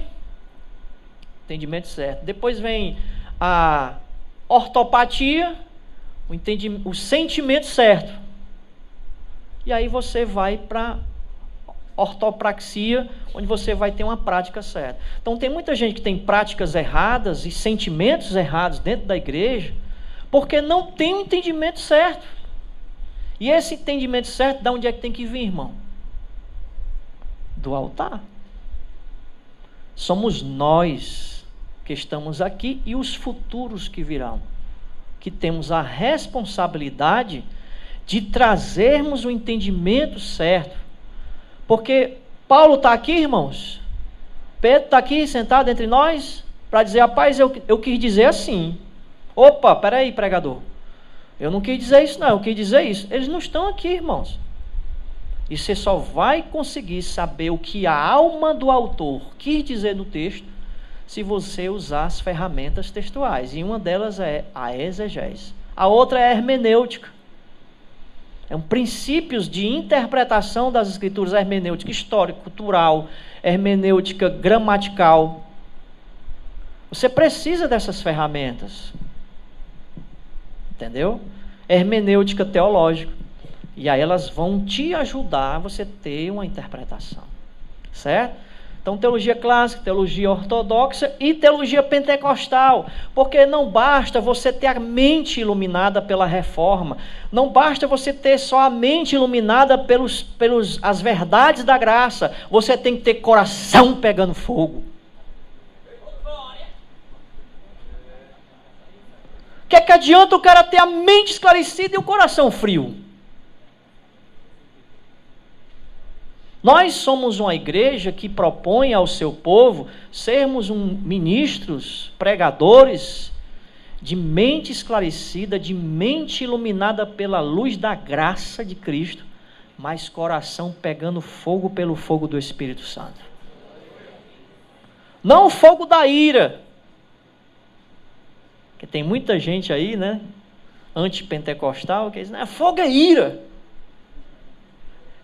entendimento certo. Depois vem a ortopatia, o sentimento certo. E aí você vai para ortopraxia, onde você vai ter uma prática certa. Então tem muita gente que tem práticas erradas e sentimentos errados dentro da igreja, porque não tem um entendimento certo. E esse entendimento certo, de onde é que tem que vir, irmão? Do altar. Somos nós que estamos aqui e os futuros que virão, que temos a responsabilidade de trazermos o entendimento certo. Porque Paulo está aqui, irmãos, Pedro está aqui sentado entre nós, para dizer, rapaz, eu quis dizer assim. Opa, peraí, pregador, eu não quis dizer isso não, eu quis dizer isso. Eles não estão aqui, irmãos. E você só vai conseguir saber o que a alma do autor quis dizer no texto, se você usar as ferramentas textuais. E uma delas é a exegese. A outra é a hermenêutica. São princípios de interpretação das escrituras, hermenêutica histórica, cultural, hermenêutica gramatical. Você precisa dessas ferramentas. Entendeu? Hermenêutica teológica. E aí elas vão te ajudar a você ter uma interpretação. Certo? Então, teologia clássica, teologia ortodoxa e teologia pentecostal. Porque não basta você ter a mente iluminada pela reforma. Não basta você ter só a mente iluminada as verdades da graça. Você tem que ter coração pegando fogo. O que é que adianta o cara ter a mente esclarecida e o coração frio? Nós somos uma igreja que propõe ao seu povo sermos ministros, pregadores de mente esclarecida, de mente iluminada pela luz da graça de Cristo, mas coração pegando fogo pelo fogo do Espírito Santo. Não o fogo da ira, porque tem muita gente aí, né, antipentecostal, que diz, fogo é ira.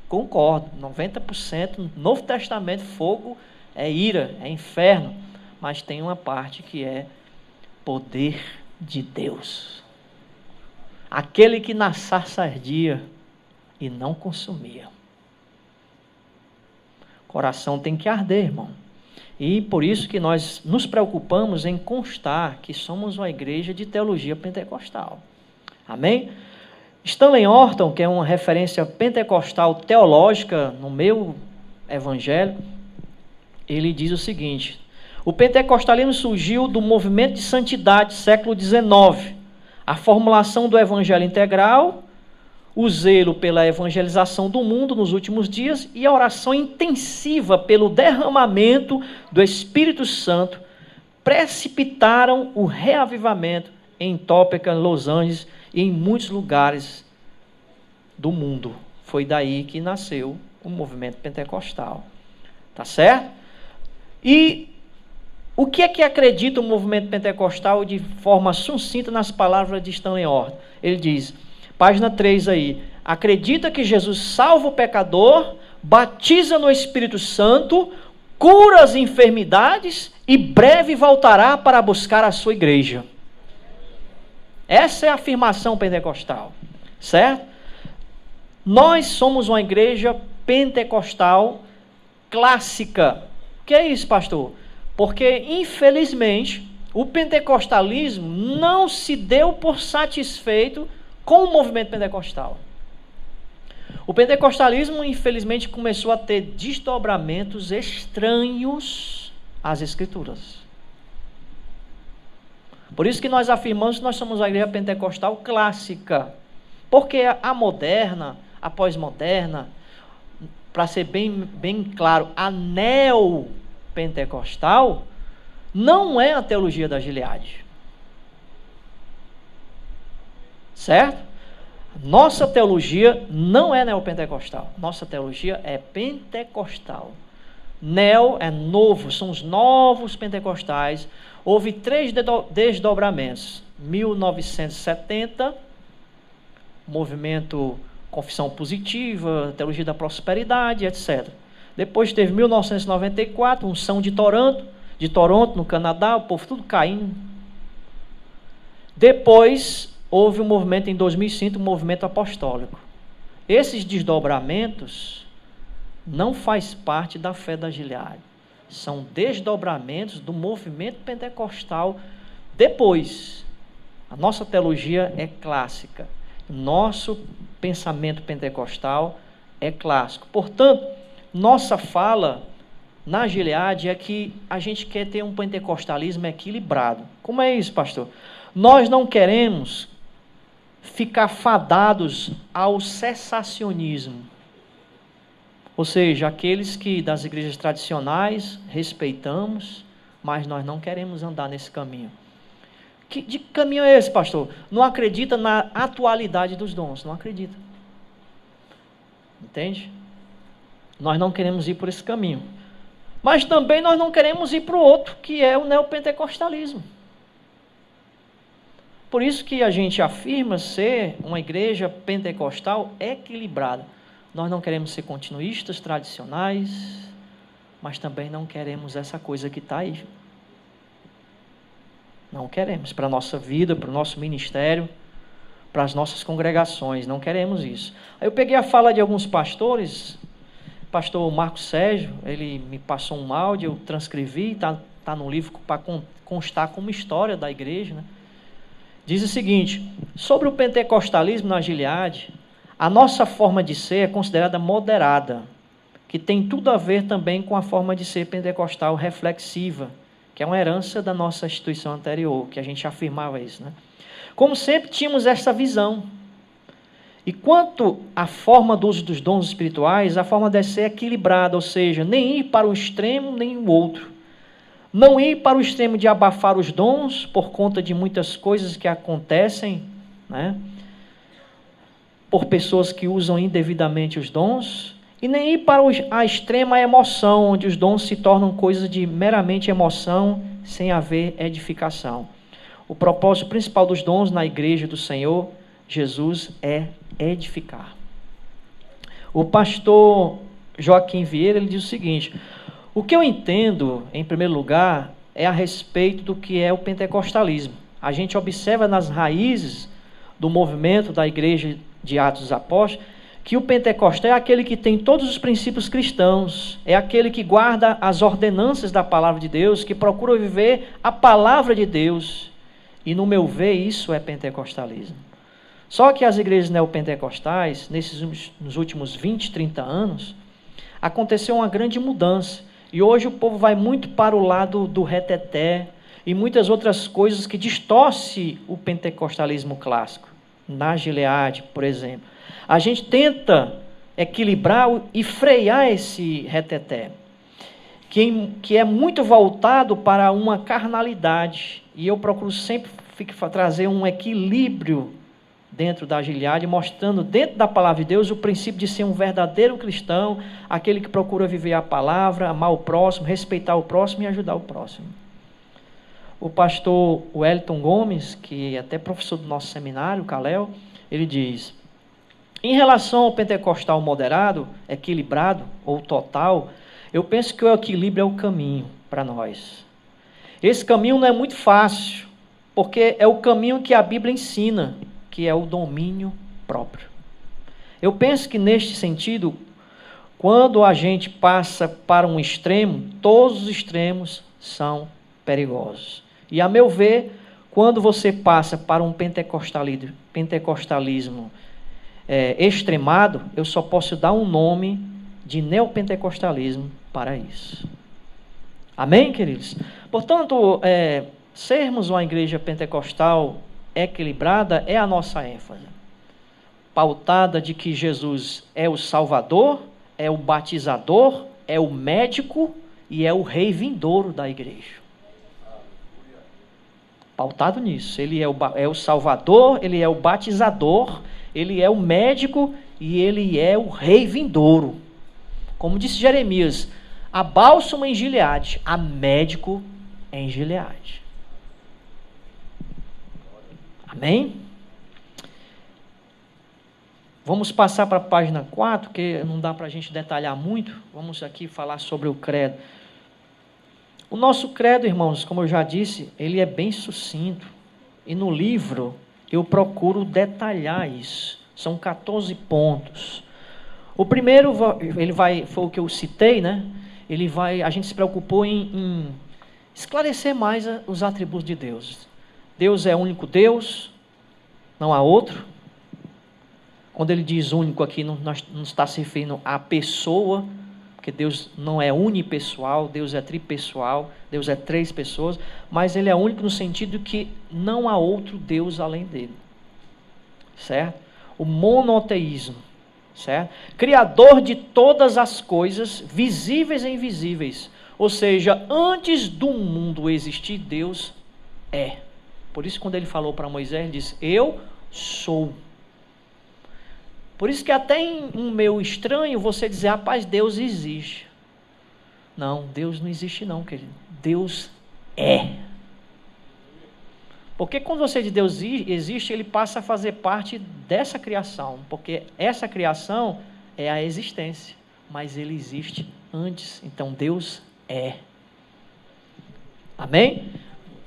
Concordo, 90% no Novo Testamento, fogo é ira, é inferno, mas tem uma parte que é poder de Deus. Aquele que na sarça ardia e não consumia. O coração tem que arder, irmão. E por isso que nós nos preocupamos em constar que somos uma igreja de teologia pentecostal. Amém? Stanley Horton, que é uma referência pentecostal teológica no meu evangelho, ele diz o seguinte: o pentecostalismo surgiu do movimento de santidade século XIX, a formulação do evangelho integral, o zelo pela evangelização do mundo nos últimos dias e a oração intensiva pelo derramamento do Espírito Santo precipitaram o reavivamento em Topeka, Los Angeles e em muitos lugares do mundo. Foi daí que nasceu o movimento pentecostal. Tá certo? E o que é que acredita o movimento pentecostal de forma sucinta nas palavras de Stanley Horton? Ele diz, página 3 aí, acredita que Jesus salva o pecador, batiza no Espírito Santo, cura as enfermidades e breve voltará para buscar a sua igreja. Essa é a afirmação pentecostal, certo? Nós somos uma igreja pentecostal clássica. O que é isso, pastor? Porque, infelizmente, o pentecostalismo não se deu por satisfeito com o movimento pentecostal. O pentecostalismo, infelizmente, começou a ter desdobramentos estranhos às Escrituras. Por isso que nós afirmamos que nós somos a igreja pentecostal clássica. Porque a moderna, a pós-moderna, para ser bem claro, a neopentecostal não é a teologia da Gileade. Certo? Nossa teologia não é neopentecostal. Nossa teologia é pentecostal. Neo é novo, são os novos pentecostais. Houve 3 desdobramentos. 1970, movimento confissão positiva, teologia da prosperidade, etc. Depois teve 1994, unção de Toronto, no Canadá, o povo tudo caindo. Depois houve um movimento em 2005, um movimento apostólico. Esses desdobramentos não faz parte da fé da Gileade. São desdobramentos do movimento pentecostal depois. A nossa teologia é clássica. Nosso pensamento pentecostal é clássico. Portanto, nossa fala na Gileade é que a gente quer ter um pentecostalismo equilibrado. Como é isso, pastor? Nós não queremos ficar fadados ao cessacionismo. Ou seja, aqueles que das igrejas tradicionais respeitamos, mas nós não queremos andar nesse caminho. Que caminho é esse, pastor? Não acredita na atualidade dos dons, não acredita. Entende? Nós não queremos ir por esse caminho. Mas também nós não queremos ir para o outro, que é o neopentecostalismo. Por isso que a gente afirma ser uma igreja pentecostal equilibrada. Nós não queremos ser continuistas, tradicionais, mas também não queremos essa coisa que está aí. Não queremos para a nossa vida, para o nosso ministério, para as nossas congregações, não queremos isso. Aí eu peguei a fala de alguns pastores, pastor Marcos Sérgio, ele me passou um áudio, eu transcrevi, está no livro para constar como história da igreja, né? Diz o seguinte: sobre o pentecostalismo na Gileade, a nossa forma de ser é considerada moderada, que tem tudo a ver também com a forma de ser pentecostal reflexiva, que é uma herança da nossa instituição anterior, que a gente afirmava isso, né? Como sempre tínhamos essa visão. E quanto à forma do uso dos dons espirituais, a forma deve ser equilibrada, ou seja, nem ir para um extremo, nem o outro. Não ir para o extremo de abafar os dons por conta de muitas coisas que acontecem, né? Por pessoas que usam indevidamente os dons, e nem ir para a extrema emoção, onde os dons se tornam coisas de meramente emoção, sem haver edificação. O propósito principal dos dons na igreja do Senhor Jesus é edificar. O pastor Joaquim Vieira, ele diz o seguinte: o que eu entendo, em primeiro lugar, é a respeito do que é o pentecostalismo. A gente observa nas raízes do movimento da igreja de Atos dos Apóstolos, que o pentecostal é aquele que tem todos os princípios cristãos, é aquele que guarda as ordenanças da palavra de Deus, que procura viver a palavra de Deus. E no meu ver, isso é pentecostalismo. Só que as igrejas neopentecostais, nos últimos 20, 30 anos, aconteceu uma grande mudança. E hoje o povo vai muito para o lado do reteté e muitas outras coisas que distorcem o pentecostalismo clássico. Na Gileade, por exemplo. A gente tenta equilibrar e frear esse reteté, que é muito voltado para uma carnalidade. E eu procuro sempre trazer um equilíbrio dentro da Gileade, mostrando dentro da palavra de Deus o princípio de ser um verdadeiro cristão, aquele que procura viver a palavra, amar o próximo, respeitar o próximo e ajudar o próximo. O pastor Wellington Gomes, que é até professor do nosso seminário, Calel, ele diz: em relação ao pentecostal moderado, equilibrado ou total, eu penso que o equilíbrio é o caminho para nós. Esse caminho não é muito fácil, porque é o caminho que a Bíblia ensina, que é o domínio próprio. Eu penso que neste sentido, quando a gente passa para um extremo, todos os extremos são perigosos. E a meu ver, quando você passa para um pentecostalismo extremado, eu só posso dar um nome de neopentecostalismo para isso. Amém, queridos? Portanto, sermos uma igreja pentecostal equilibrada é a nossa ênfase. Pautada de que Jesus é o Salvador, é o batizador, é o médico e é o rei vindouro da igreja. Pautado nisso. Ele é o Salvador, ele é o batizador, ele é o médico e ele é o rei vindouro. Como disse Jeremias, há bálsamo em Gileade, há médico em Gileade. Amém? Vamos passar para a página 4, que não dá para a gente detalhar muito. Vamos aqui falar sobre o credo. O nosso credo, irmãos, como eu já disse, ele é bem sucinto. E no livro eu procuro detalhar isso. São 14 pontos. O primeiro, foi o que eu citei, né? A gente se preocupou em esclarecer mais os atributos de Deus. Deus é o único Deus, não há outro. Quando ele diz único aqui, não está se referindo à pessoa, porque Deus não é unipessoal, Deus é tripessoal, Deus é 3 pessoas, mas ele é único no sentido que não há outro Deus além dele. Certo? O monoteísmo. Certo? Criador de todas as coisas, visíveis e invisíveis. Ou seja, antes do mundo existir, Deus é. Por isso, quando ele falou para Moisés, ele disse, eu sou. Por isso que até em um meio estranho você dizer, rapaz, Deus existe. Não, Deus não existe não, querido. Deus é. Porque quando você diz Deus existe, ele passa a fazer parte dessa criação. Porque essa criação é a existência. Mas ele existe antes. Então Deus é. Amém?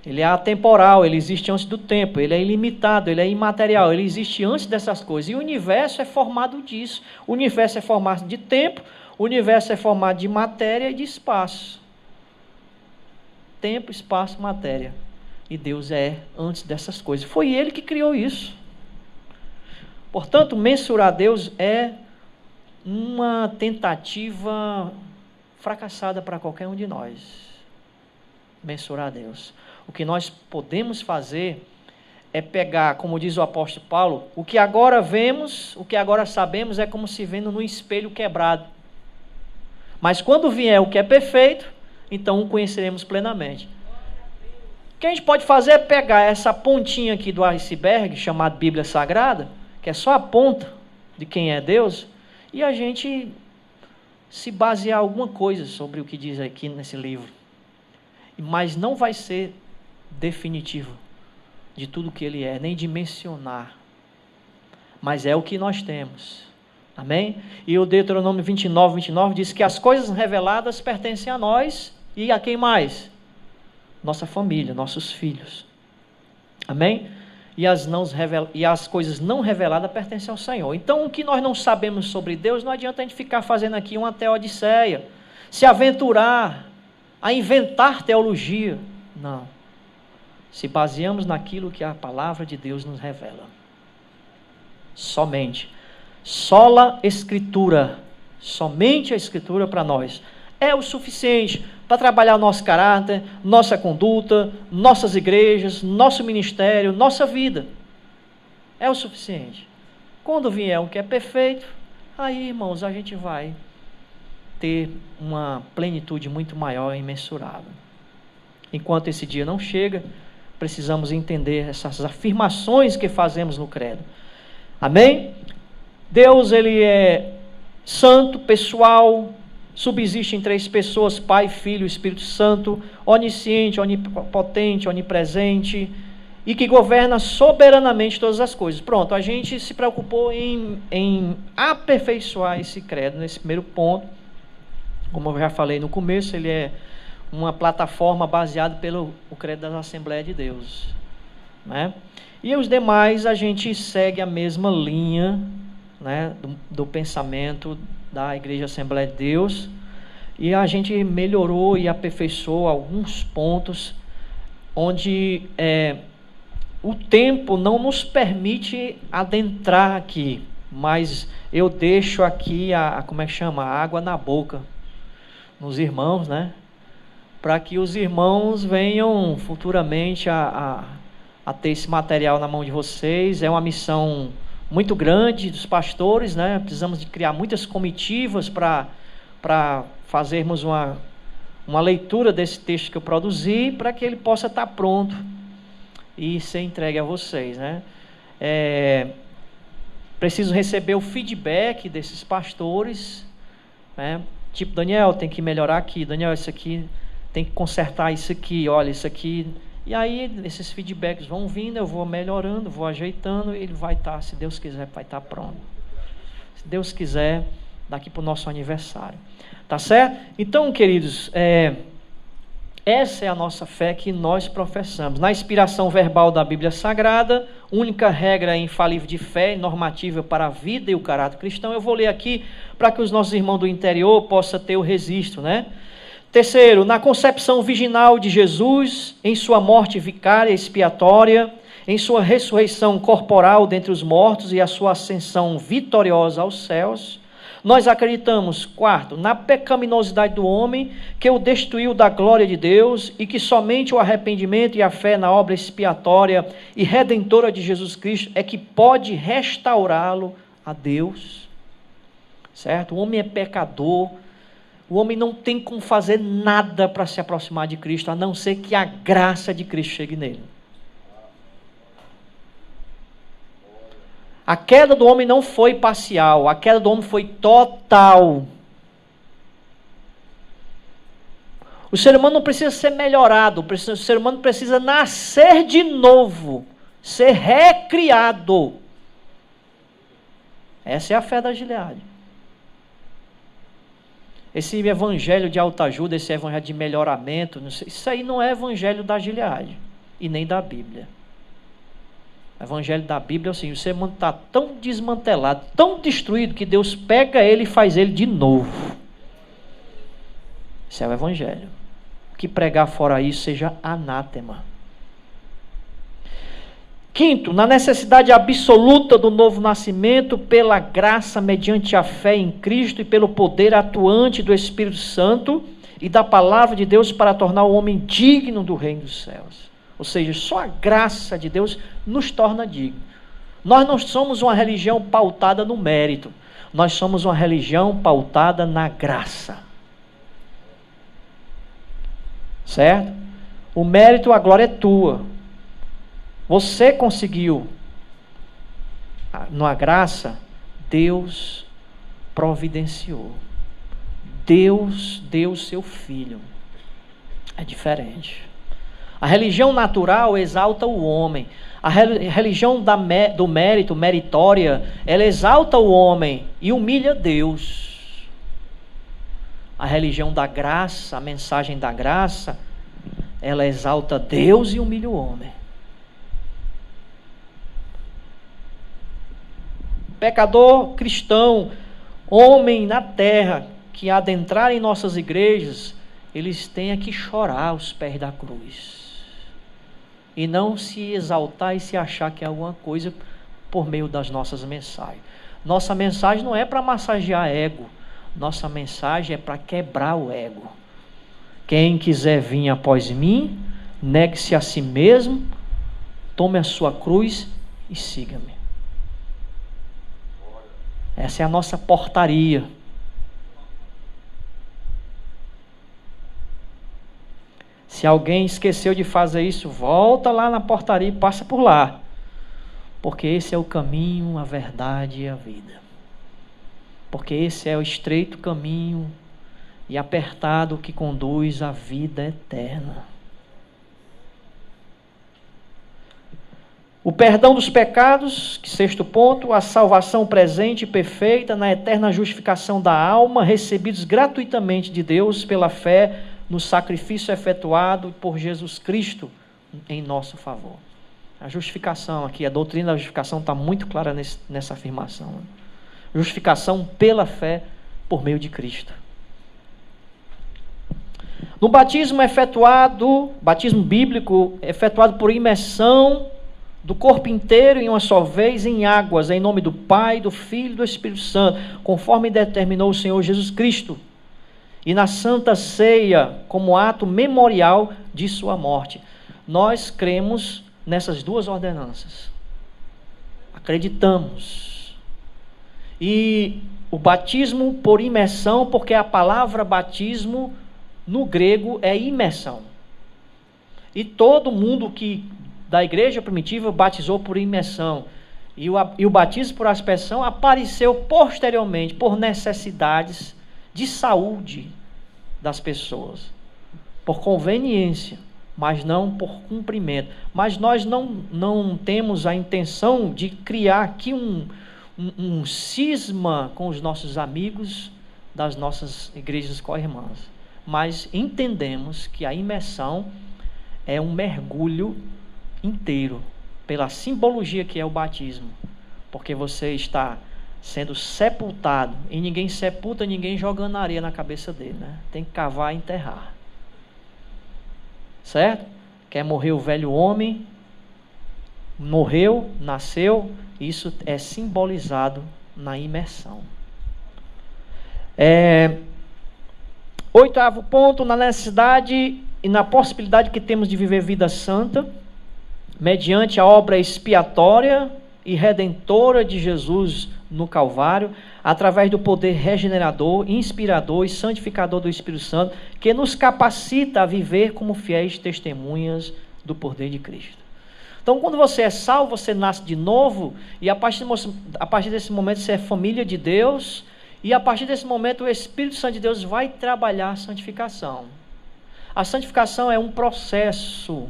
Ele é atemporal, ele existe antes do tempo, ele é ilimitado, ele é imaterial, ele existe antes dessas coisas. E o universo é formado disso. O universo é formado de tempo, o universo é formado de matéria e de espaço. Tempo, espaço, matéria. E Deus é antes dessas coisas. Foi ele que criou isso. Portanto, mensurar Deus é uma tentativa fracassada para qualquer um de nós. Mensurar Deus. O que nós podemos fazer é pegar, como diz o apóstolo Paulo, o que agora vemos, o que agora sabemos é como se vendo num espelho quebrado. Mas quando vier o que é perfeito, então o conheceremos plenamente. O que a gente pode fazer é pegar essa pontinha aqui do iceberg, chamada Bíblia Sagrada, que é só a ponta de quem é Deus, e a gente se basear em alguma coisa sobre o que diz aqui nesse livro. Mas não vai ser definitivo de tudo que ele é, nem de mencionar. Mas é o que nós temos. Amém? E o Deuteronômio 29 diz que as coisas reveladas pertencem a nós e a quem mais? Nossa família, nossos filhos. Amém? E as coisas não reveladas pertencem ao Senhor. Então, o que nós não sabemos sobre Deus, não adianta a gente ficar fazendo aqui uma teodiceia, se aventurar a inventar teologia. Não. Se baseamos naquilo que a palavra de Deus nos revela. Somente. Sola Escritura. Somente a Escritura para nós é o suficiente para trabalhar o nosso caráter, nossa conduta, nossas igrejas, nosso ministério, nossa vida. É o suficiente. Quando vier o que é perfeito, aí, irmãos, a gente vai ter uma plenitude muito maior e imensurável. Enquanto esse dia não chega, precisamos entender essas afirmações que fazemos no credo. Amém? Deus, ele é santo, pessoal, subsiste em 3 pessoas, Pai, Filho e Espírito Santo, onisciente, onipotente, onipresente, e que governa soberanamente todas as coisas. Pronto, a gente se preocupou em aperfeiçoar esse credo nesse primeiro ponto. Como eu já falei no começo, ele é uma plataforma baseada pelo credo da Assembleia de Deus. Né? E os demais, a gente segue a mesma linha, né, do pensamento da Igreja Assembleia de Deus, e a gente melhorou e aperfeiçoou alguns pontos onde o tempo não nos permite adentrar aqui, mas eu deixo aqui a água na boca nos irmãos, né? Para que os irmãos venham futuramente a ter esse material na mão de vocês. É uma missão muito grande dos pastores, né? Precisamos de criar muitas comitivas para fazermos uma leitura desse texto que eu produzi, para que ele possa estar pronto e ser entregue a vocês, né? Preciso receber o feedback desses pastores, né? Tipo, Daniel, tem que melhorar aqui, Daniel, isso aqui, tem que consertar isso aqui, olha, isso aqui. E aí, esses feedbacks vão vindo, eu vou melhorando, vou ajeitando, e ele vai estar, se Deus quiser, vai estar pronto. Se Deus quiser, daqui para o nosso aniversário. Tá certo? Então, queridos, essa é a nossa fé que nós professamos. Na inspiração verbal da Bíblia Sagrada, única regra infalível de fé e normativa para a vida e o caráter cristão. Eu vou ler aqui para que os nossos irmãos do interior possam ter o registro, né? Terceiro, na concepção virginal de Jesus, em sua morte vicária e expiatória, em sua ressurreição corporal dentre os mortos e a sua ascensão vitoriosa aos céus, nós acreditamos, quarto, na pecaminosidade do homem, que o destituiu da glória de Deus e que somente o arrependimento e a fé na obra expiatória e redentora de Jesus Cristo é que pode restaurá-lo a Deus. Certo? O homem é pecador, o homem não tem como fazer nada para se aproximar de Cristo, a não ser que a graça de Cristo chegue nele. A queda do homem não foi parcial, a queda do homem foi total. O ser humano não precisa ser melhorado, o ser humano precisa nascer de novo, ser recriado. Essa é a fé da Gileade. Esse evangelho de autoajuda, esse evangelho de melhoramento, isso aí não é evangelho da Gileade e nem da Bíblia. O evangelho da Bíblia é assim, o ser humano está tão desmantelado, tão destruído, que Deus pega ele e faz ele de novo. Esse é o evangelho. O que pregar fora isso seja anátema. Quinto, na necessidade absoluta do novo nascimento, pela graça mediante a fé em Cristo e pelo poder atuante do Espírito Santo e da palavra de Deus para tornar o homem digno do reino dos céus. Ou seja, só a graça de Deus nos torna dignos. Nós não somos uma religião pautada no mérito. Nós somos uma religião pautada na graça. Certo? O mérito, a glória é tua. Você conseguiu. Na graça, Deus providenciou. Deus deu o seu filho. É diferente. A religião natural exalta o homem. A religião do mérito, meritória, ela exalta o homem e humilha Deus. A religião da graça, a mensagem da graça, ela exalta Deus e humilha o homem. Pecador cristão, homem na terra, que adentrar em nossas igrejas, eles têm que chorar aos pés da cruz. E não se exaltar e se achar que é alguma coisa por meio das nossas mensagens. Nossa mensagem não é para massagear ego. Nossa mensagem é para quebrar o ego. Quem quiser vir após mim, negue-se a si mesmo, tome a sua cruz e siga-me. Essa é a nossa portaria. Se alguém esqueceu de fazer isso, volta lá na portaria e passa por lá. Porque esse é o caminho, a verdade e a vida. Porque esse é o estreito caminho e apertado que conduz à vida eterna. O perdão dos pecados, sexto ponto, a salvação presente e perfeita na eterna justificação da alma, recebidos gratuitamente de Deus pela fé no sacrifício efetuado por Jesus Cristo em nosso favor. A justificação aqui, a doutrina da justificação está muito clara nessa afirmação. Justificação pela fé por meio de Cristo. No batismo bíblico, efetuado por imersão do corpo inteiro em uma só vez em águas, em nome do Pai, do Filho e do Espírito Santo, conforme determinou o Senhor Jesus Cristo, e na Santa Ceia, como ato memorial de sua morte. Nós cremos nessas duas ordenanças. Acreditamos. E o batismo por imersão, porque a palavra batismo no grego é imersão. E todo mundo da igreja primitiva batizou por imersão. E o batismo por aspersão apareceu posteriormente por necessidades de saúde das pessoas, por conveniência, mas não por cumprimento. Mas nós não temos a intenção de criar aqui um cisma com os nossos amigos das nossas igrejas co-irmãs. Mas entendemos que a imersão é um mergulho inteiro, pela simbologia que é o batismo, porque você está sendo sepultado, e ninguém sepulta ninguém jogando areia na cabeça dele, né? Tem que cavar e enterrar, certo? Quer morrer o velho homem, morreu, nasceu, isso é simbolizado na imersão. Oitavo ponto, na necessidade e na possibilidade que temos de viver vida santa, mediante a obra expiatória e redentora de Jesus no Calvário, através do poder regenerador, inspirador e santificador do Espírito Santo, que nos capacita a viver como fiéis testemunhas do poder de Cristo. Então, quando você é salvo, você nasce de novo, e a partir desse momento você é família de Deus, e a partir desse momento o Espírito Santo de Deus vai trabalhar a santificação. A santificação é um processo.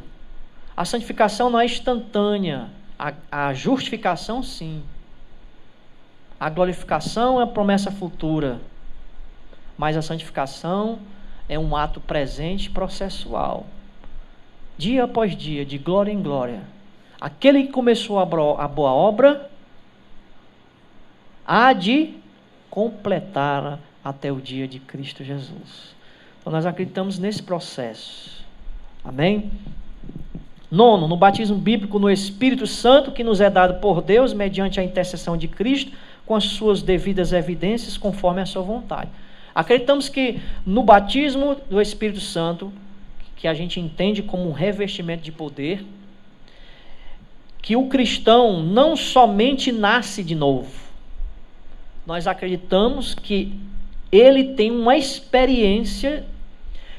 A santificação não é instantânea. A justificação, sim. A glorificação é a promessa futura. Mas a santificação é um ato presente processual. Dia após dia, de glória em glória. Aquele que começou a boa obra há de completá-la até o dia de Cristo Jesus. Então nós acreditamos nesse processo. Amém? Nono, no batismo bíblico no Espírito Santo, que nos é dado por Deus mediante a intercessão de Cristo, com as suas devidas evidências, conforme a sua vontade. Acreditamos que no batismo do Espírito Santo, que a gente entende como um revestimento de poder, que o cristão não somente nasce de novo. Nós acreditamos que ele tem uma experiência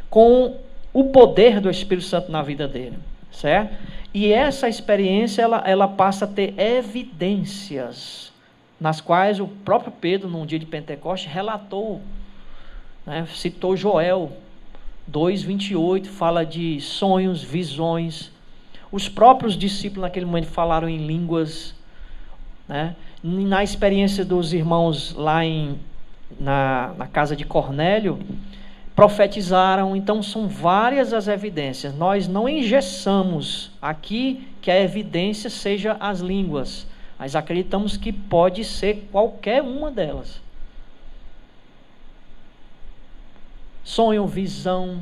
com o poder do Espírito Santo na vida dele. Certo? E essa experiência ela passa a ter evidências, nas quais o próprio Pedro, num dia de Pentecostes, relatou, né? Citou Joel 2:28, fala de sonhos, visões. Os próprios discípulos naquele momento falaram em línguas, né? Na experiência dos irmãos lá na casa de Cornélio, profetizaram. Então são várias as evidências. Nós não engessamos aqui que a evidência seja as línguas, mas acreditamos que pode ser qualquer uma delas. Sonho, visão,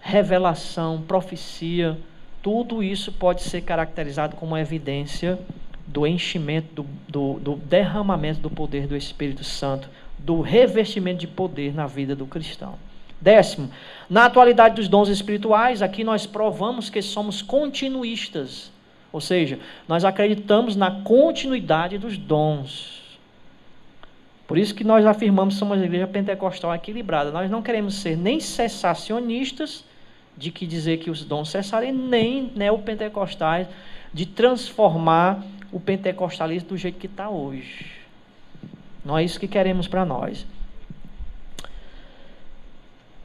revelação, profecia, tudo isso pode ser caracterizado como evidência do enchimento, do derramamento do poder do Espírito Santo, do revestimento de poder na vida do cristão. 10º, na atualidade dos dons espirituais, aqui nós provamos que somos continuistas, ou seja, nós acreditamos na continuidade dos dons. Por isso que nós afirmamos que somos uma igreja pentecostal equilibrada. Nós não queremos ser nem cessacionistas, de que dizer que os dons cessarem, nem neopentecostais, de transformar o pentecostalismo do jeito que está hoje. Não é isso que queremos para nós.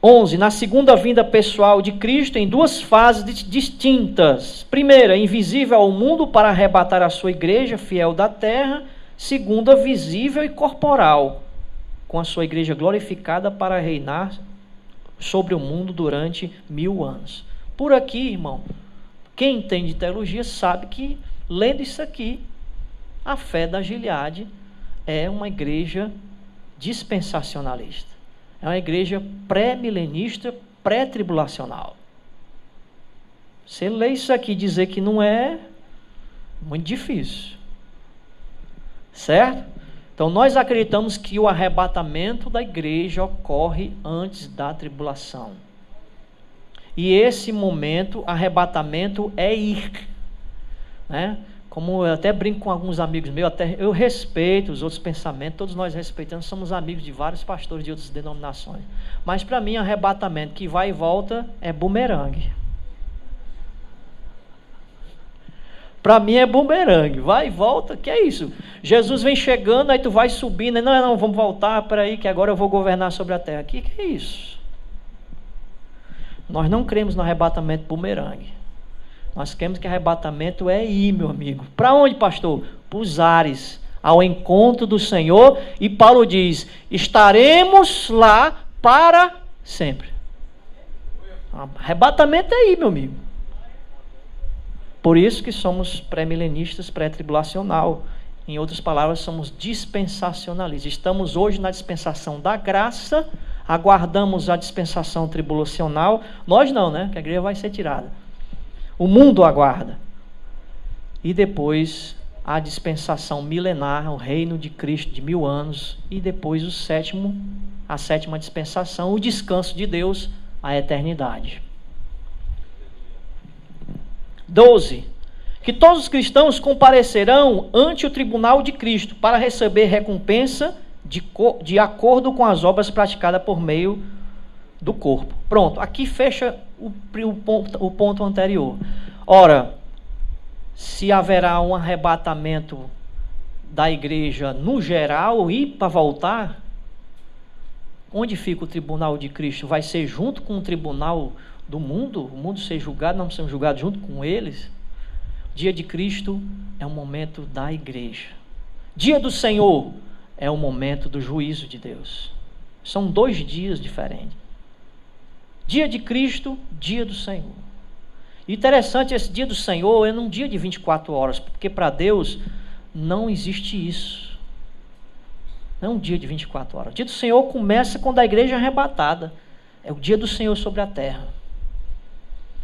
11. Na segunda vinda pessoal de Cristo, em duas fases distintas. Primeira, invisível ao mundo para arrebatar a sua igreja fiel da terra. Segunda, visível e corporal, com a sua igreja glorificada para reinar sobre o mundo durante 1000 anos. Por aqui, irmão, quem entende teologia sabe que, lendo isso aqui, a fé da Gileade é uma igreja dispensacionalista. É uma igreja pré-milenista, pré-tribulacional. Você lê isso aqui e dizer que não é muito difícil. Certo? Então nós acreditamos que o arrebatamento da igreja ocorre antes da tribulação. E esse momento, arrebatamento, é ir. Né? Como eu até brinco com alguns amigos meus, eu respeito os outros pensamentos, todos nós respeitamos, somos amigos de vários pastores de outras denominações. Mas para mim, arrebatamento que vai e volta é bumerangue. Para mim é bumerangue, vai e volta, que é isso? Jesus vem chegando, aí tu vai subindo, não, vamos voltar, peraí, que agora eu vou governar sobre a terra. Que é isso? Nós não cremos no arrebatamento bumerangue. Nós cremos que arrebatamento é ir, meu amigo. Para onde, pastor? Para os ares, ao encontro do Senhor. E Paulo diz, estaremos lá para sempre. Arrebatamento é ir, meu amigo. Por isso que somos pré-milenistas, pré-tribulacional. Em outras palavras, somos dispensacionalistas. Estamos hoje na dispensação da graça, aguardamos a dispensação tribulacional. Nós não, né? Que a igreja vai ser tirada. O mundo aguarda. E depois a dispensação milenar, o reino de Cristo de 1000 anos. E depois a sétima dispensação, o descanso de Deus, a eternidade. 12. Que todos os cristãos comparecerão ante o tribunal de Cristo para receber recompensa de acordo com as obras praticadas por meio do corpo. Pronto, aqui fecha o ponto anterior. Ora, se haverá um arrebatamento da igreja no geral e para voltar, onde fica o tribunal de Cristo? Vai ser junto com o tribunal do mundo? O mundo ser julgado, nós somos julgados junto com eles? Dia de Cristo é o momento da igreja. Dia do Senhor é o momento do juízo de Deus. São 2 dias diferentes. Dia de Cristo, dia do Senhor. Interessante, esse dia do Senhor é num dia de 24 horas, porque para Deus não existe isso. Não é um dia de 24 horas. O dia do Senhor começa quando a igreja é arrebatada. É o dia do Senhor sobre a terra.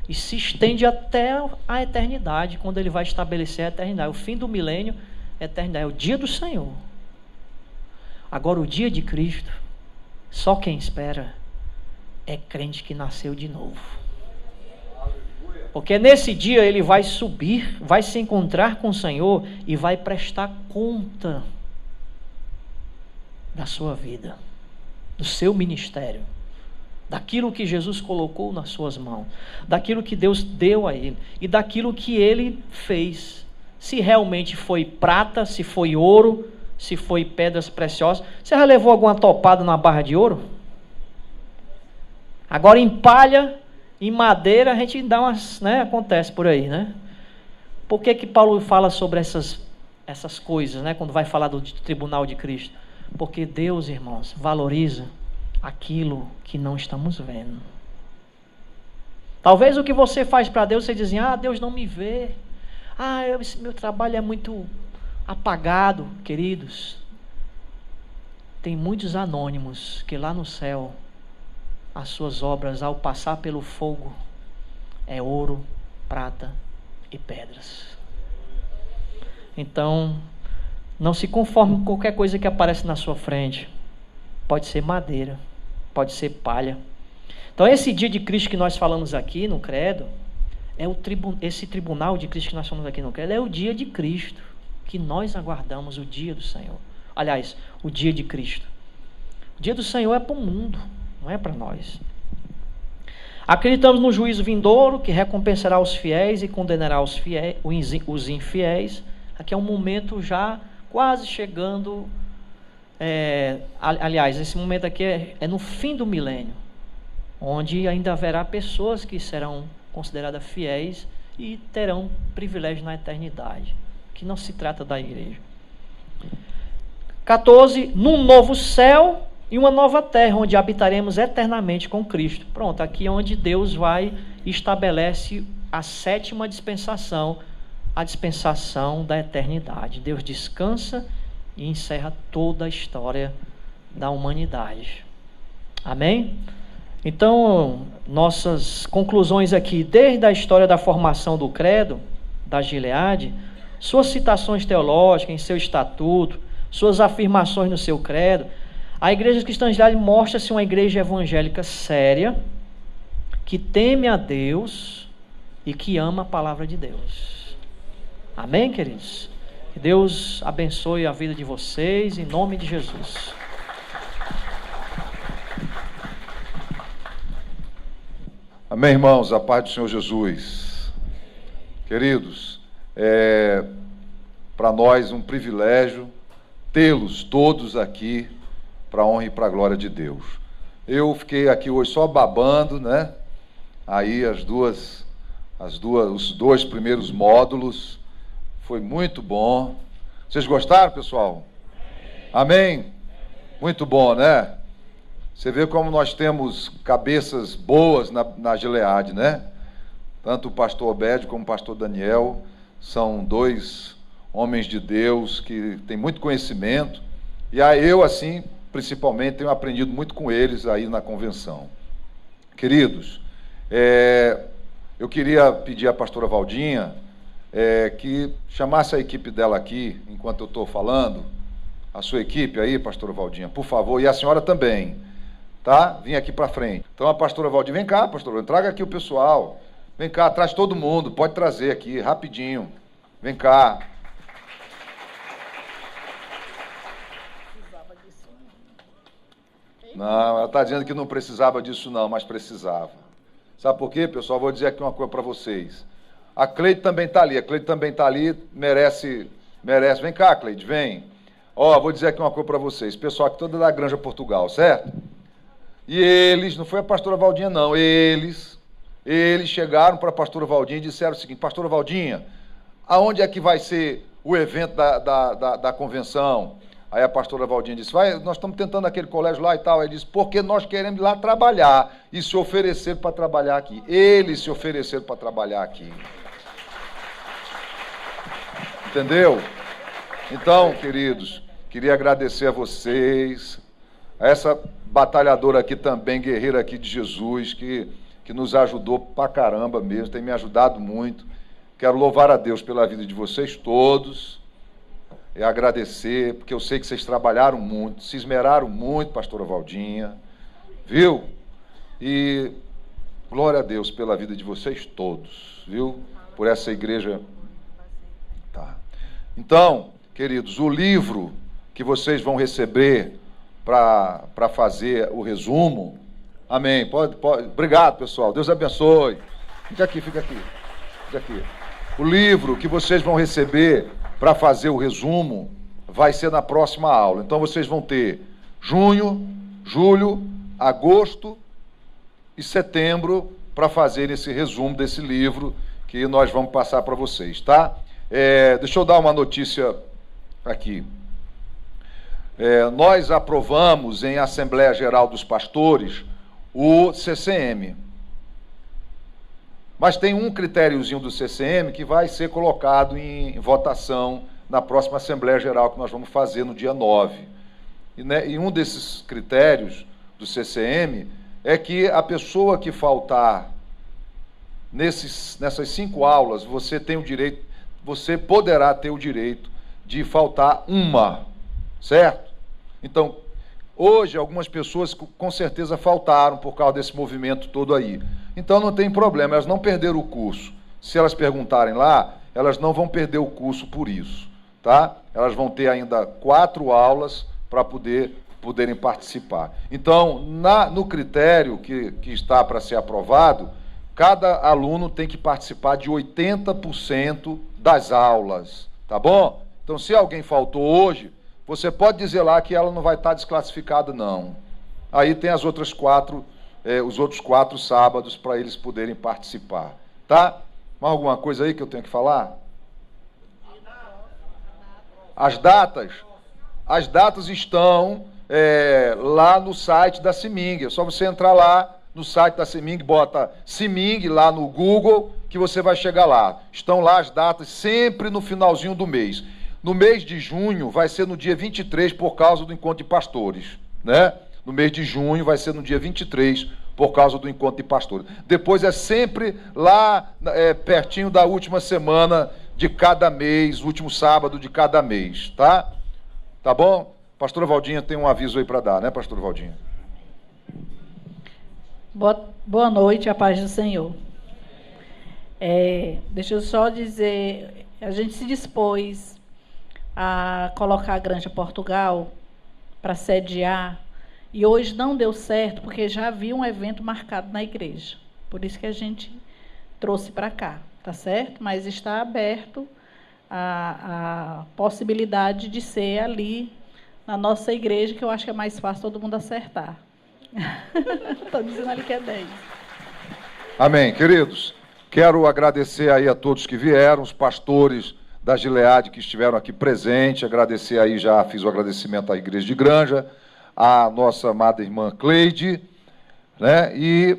E se estende até a eternidade, quando Ele vai estabelecer a eternidade. O fim do milênio é a eternidade. É o dia do Senhor. Agora, o dia de Cristo, só quem espera é crente que nasceu de novo. Porque nesse dia ele vai subir, vai se encontrar com o Senhor e vai prestar conta da sua vida, do seu ministério, daquilo que Jesus colocou nas suas mãos, daquilo que Deus deu a ele e daquilo que ele fez. Se realmente foi prata, se foi ouro, se foi pedras preciosas. Você já levou alguma topada na barra de ouro? Agora em palha, em madeira, a gente dá umas, né? Acontece por aí, né? Por que Paulo fala sobre essas coisas, né? Quando vai falar do tribunal de Cristo? Porque Deus, irmãos, valoriza aquilo que não estamos vendo. Talvez o que você faz para Deus, você diz, Deus não me vê. Esse meu trabalho é muito apagado, queridos. Tem muitos anônimos que lá no céu, as suas obras, ao passar pelo fogo, é ouro, prata e pedras. Então, não se conforme com qualquer coisa que aparece na sua frente. Pode ser madeira, pode ser palha. Então, esse dia de Cristo que nós falamos aqui no credo, esse tribunal de Cristo que nós falamos aqui no credo, é o dia de Cristo, que nós aguardamos, o dia do Senhor. Aliás, o dia de Cristo. O dia do Senhor é para o mundo, não é para nós. Acreditamos no juízo vindouro, que recompensará os fiéis e condenará os infiéis. Aqui é um momento já quase chegando. Aliás, esse momento aqui é no fim do milênio, onde ainda haverá pessoas que serão consideradas fiéis e terão privilégio na eternidade, que não se trata da igreja. 14, num novo céu e uma nova terra, onde habitaremos eternamente com Cristo. Pronto, aqui é onde Deus vai e estabelece a 7ª dispensação, a dispensação da eternidade. Deus descansa e encerra toda a história da humanidade. Amém? Então, nossas conclusões aqui, desde a história da formação do credo, da Gileade, suas citações teológicas em seu estatuto, suas afirmações no seu credo, a Igreja Cristã Gileade mostra-se uma igreja evangélica séria, que teme a Deus e que ama a palavra de Deus. Amém, queridos? Que Deus abençoe a vida de vocês, em nome de Jesus. Amém, irmãos, a paz do Senhor Jesus. Queridos, para nós um privilégio tê-los todos aqui para a honra e para a glória de Deus. Eu fiquei aqui hoje só babando, né? Aí os dois primeiros módulos, foi muito bom. Vocês gostaram, pessoal? Amém? Muito bom, né? Você vê como nós temos cabeças boas na Gileade, né? Tanto o pastor Obed como o pastor Daniel são dois homens de Deus que têm muito conhecimento. E aí eu, assim, principalmente, tenho aprendido muito com eles aí na convenção. Queridos, eu queria pedir à pastora Valdinha que chamasse a equipe dela aqui, enquanto eu estou falando. A sua equipe aí, pastora Valdinha, por favor, e a senhora também. Tá? Vim aqui para frente. Então a pastora Valdir, vem cá, pastora, traga aqui o pessoal. Vem cá, traz todo mundo, pode trazer aqui, rapidinho. Vem cá. Não, ela está dizendo que não precisava disso não, mas precisava. Sabe por quê, pessoal? Vou dizer aqui uma coisa para vocês. A Cleide também está ali, merece. Vem cá, Cleide, vem. Vou dizer aqui uma coisa para vocês. Pessoal aqui toda da Granja Portugal, certo? E eles, não foi a pastora Valdinha não, eles chegaram para a pastora Valdinha e disseram o seguinte: pastora Valdinha, aonde é que vai ser o evento da convenção? Aí a pastora Valdinha disse: nós estamos tentando aquele colégio lá e tal. Aí disse: porque nós queremos ir lá trabalhar, e se oferecer para trabalhar aqui. Eles se ofereceram para trabalhar aqui. Entendeu? Então, queridos, queria agradecer a vocês, a essa batalhadora aqui também, guerreira aqui de Jesus, que nos ajudou pra caramba mesmo, tem me ajudado muito. Quero louvar a Deus pela vida de vocês todos, e agradecer, porque eu sei que vocês trabalharam muito, se esmeraram muito, pastora Valdinha, viu? E glória a Deus pela vida de vocês todos, viu? Por essa igreja. Tá. Então, queridos, o livro que vocês vão receber para fazer o resumo. Amém. Pode. Obrigado, pessoal. Deus abençoe. Fica aqui. O livro que vocês vão receber para fazer o resumo vai ser na próxima aula. Então vocês vão ter junho, julho, agosto e setembro para fazer esse resumo desse livro que nós vamos passar para vocês, tá? Deixa eu dar uma notícia aqui. Nós aprovamos em Assembleia Geral dos Pastores o CCM. Mas tem um critériozinho do CCM que vai ser colocado em votação na próxima Assembleia Geral que nós vamos fazer no dia 9. E um desses critérios do CCM é que a pessoa que faltar nessas 5 aulas, você poderá ter o direito de faltar uma, certo? Então, hoje algumas pessoas com certeza faltaram por causa desse movimento todo aí. Então não tem problema, elas não perderam o curso. Se elas perguntarem lá, elas não vão perder o curso por isso, tá? Elas vão ter ainda 4 aulas para poderem participar. Então, no critério que está para ser aprovado, cada aluno tem que participar de 80% das aulas, tá bom? Então, se alguém faltou hoje, você pode dizer lá que ela não vai estar desclassificada, não. Aí tem os outros 4 sábados para eles poderem participar, tá? Mais alguma coisa aí que eu tenho que falar? As datas estão lá no site da CIMING. É só você entrar lá no site da CIMING, bota CIMING lá no Google, que você vai chegar lá. Estão lá as datas sempre no finalzinho do mês. No mês de junho vai ser no dia 23 por causa do encontro de pastores, né? No mês de junho vai ser no dia 23 por causa do encontro de pastores. Depois é sempre lá pertinho da última semana de cada mês, último sábado de cada mês, tá? Tá bom? Pastora Valdinha tem um aviso aí para dar, né, pastora Valdinha? Boa noite, a paz do Senhor. Deixa eu só dizer, a gente se dispôs a colocar a Granja Portugal para sediar, e hoje não deu certo, porque já havia um evento marcado na igreja. Por isso que a gente trouxe para cá, tá certo? Mas está aberto a possibilidade de ser ali na nossa igreja, que eu acho que é mais fácil todo mundo acertar. Estou dizendo ali que é 10. Amém, queridos. Quero agradecer aí a todos que vieram, os pastores da Gileade que estiveram aqui presentes, agradecer aí, já fiz o agradecimento à Igreja de Granja, à nossa amada irmã Cleide, né? E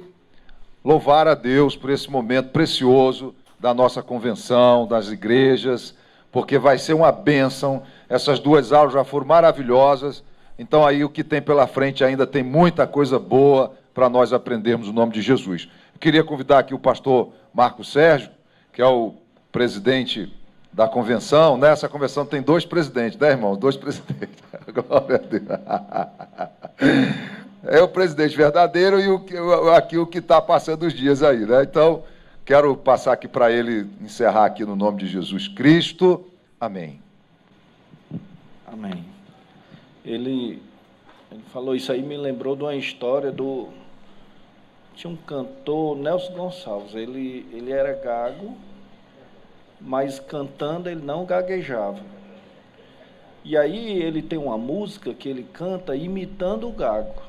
louvar a Deus por esse momento precioso da nossa convenção, das igrejas, porque vai ser uma bênção. Essas 2 aulas já foram maravilhosas, então aí o que tem pela frente ainda tem muita coisa boa para nós aprendermos o nome de Jesus. Eu queria convidar aqui o pastor Marcos Sérgio, que é o presidente da convenção, né? Essa convenção tem 2 presidentes, né, irmão? 2 presidentes. Glória a Deus. É o presidente verdadeiro e aqui o que está passando os dias aí, né? Então, quero passar aqui para ele encerrar aqui no nome de Jesus Cristo. Amém. Amém. Ele falou isso aí, me lembrou de uma história tinha um cantor, Nelson Gonçalves, ele era gago, mas cantando ele não gaguejava. E aí ele tem uma música que ele canta imitando o gago.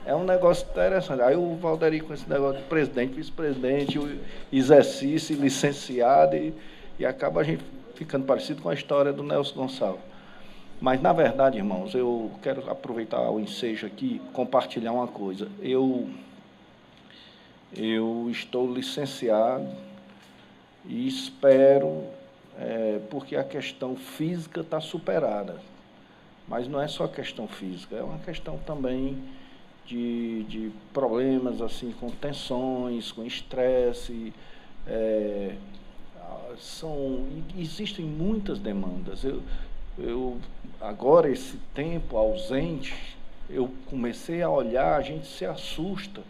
É um negócio interessante. Aí o Valderi com esse negócio de presidente, vice-presidente, o exercício, licenciado, e acaba a gente ficando parecido com a história do Nelson Gonçalves. Mas, na verdade, irmãos, eu quero aproveitar o ensejo aqui, compartilhar uma coisa. Eu estou licenciado e espero, porque a questão física está superada. Mas não é só questão física, é uma questão também de problemas assim, com tensões, com estresse. Existem muitas demandas. Eu agora, esse tempo ausente, eu comecei a olhar, a gente se assusta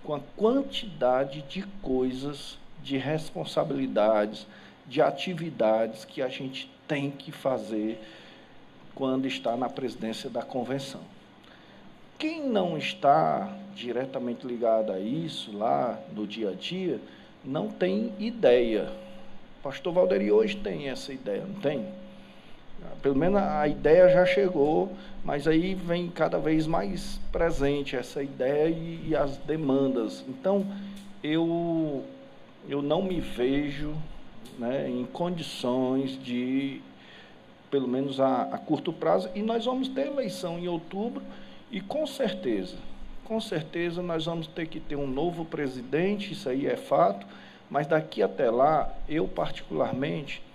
com a quantidade de coisas, de responsabilidades, de atividades que a gente tem que fazer quando está na presidência da convenção. Quem não está diretamente ligado a isso, lá no dia a dia, não tem ideia. O pastor Valderi hoje tem essa ideia, não tem? Pelo menos a ideia já chegou, mas aí vem cada vez mais presente essa ideia e as demandas. Então, eu não me vejo, né, em condições de, pelo menos a curto prazo, e nós vamos ter eleição em outubro, e com certeza nós vamos ter que ter um novo presidente, isso aí é fato, mas daqui até lá, eu particularmente,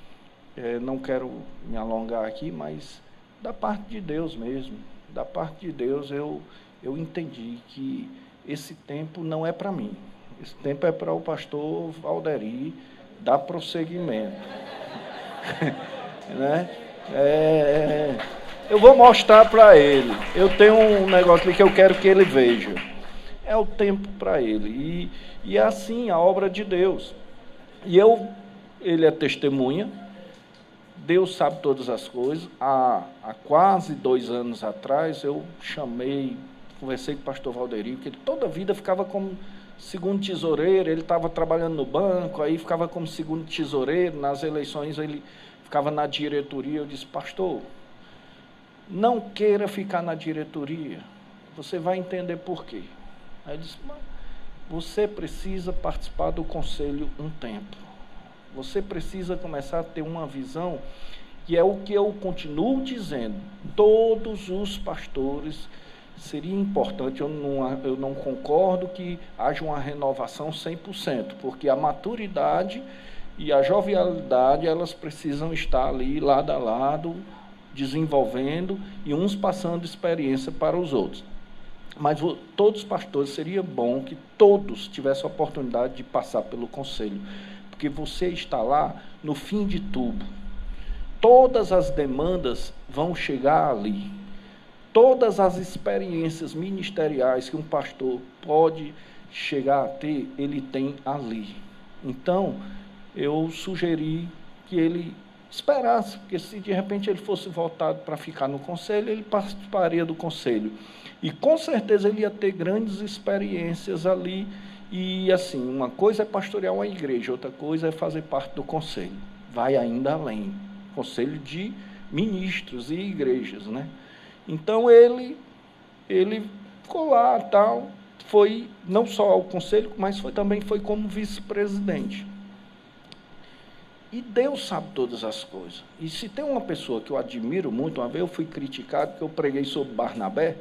não quero me alongar aqui, mas da parte de Deus mesmo, da parte de Deus eu entendi que esse tempo não é para mim, esse tempo é para o pastor Valderi dar prosseguimento. Né? Eu vou mostrar para ele, eu tenho um negócio ali que eu quero que ele veja, é o tempo para ele, e é assim a obra de Deus, e ele é testemunha. Deus sabe todas as coisas. Há quase 2 anos atrás, eu conversei com o pastor Valderi, que ele toda a vida ficava como segundo tesoureiro, ele estava trabalhando no banco, aí ficava como segundo tesoureiro, nas eleições ele ficava na diretoria. Eu disse, pastor, não queira ficar na diretoria, você vai entender por quê. Aí ele disse, mas você precisa participar do conselho um tempo. Você precisa começar a ter uma visão, e é o que eu continuo dizendo, todos os pastores, seria importante, eu não concordo que haja uma renovação 100%, porque a maturidade e a jovialidade, elas precisam estar ali, lado a lado, desenvolvendo, e uns passando experiência para os outros. Mas todos os pastores, seria bom que todos tivessem a oportunidade de passar pelo conselho, porque você está lá no fim de tudo. Todas as demandas vão chegar ali. Todas as experiências ministeriais que um pastor pode chegar a ter, ele tem ali. Então, eu sugeri que ele esperasse, porque se de repente ele fosse voltado para ficar no conselho, ele participaria do conselho. E com certeza ele ia ter grandes experiências ali. E assim, uma coisa é pastorear uma igreja, outra coisa é fazer parte do conselho. Vai ainda além. Conselho de ministros e igrejas, né? Então ele ficou lá, tal, foi não só ao conselho, mas também foi como vice-presidente. E Deus sabe todas as coisas. E se tem uma pessoa que eu admiro muito, uma vez eu fui criticado porque eu preguei sobre Barnabé,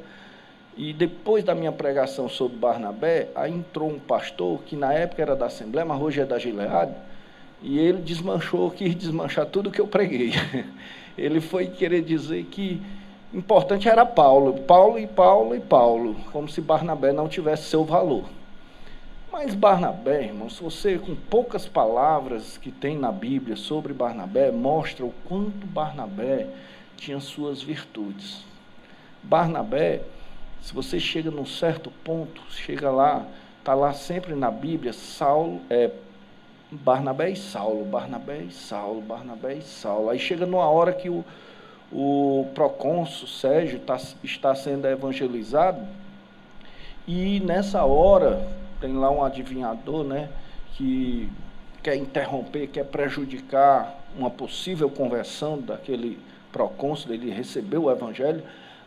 e depois da minha pregação sobre Barnabé, aí entrou um pastor que na época era da Assembleia, mas hoje é da Gileade, e ele quis desmanchar tudo que eu preguei. Ele foi querer dizer que importante era Paulo, como se Barnabé não tivesse seu valor. Mas Barnabé, irmão, se você, com poucas palavras que tem na Bíblia sobre Barnabé, mostra o quanto Barnabé tinha suas virtudes. Barnabé, se você chega num certo ponto, chega lá, está lá sempre na Bíblia, Barnabé e Saulo, Barnabé e Saulo, Barnabé e Saulo. Aí chega numa hora que o procônsul Sérgio está sendo evangelizado, e nessa hora tem lá um adivinhador, né, que quer interromper, quer prejudicar uma possível conversão daquele procônsul, ele recebeu o evangelho.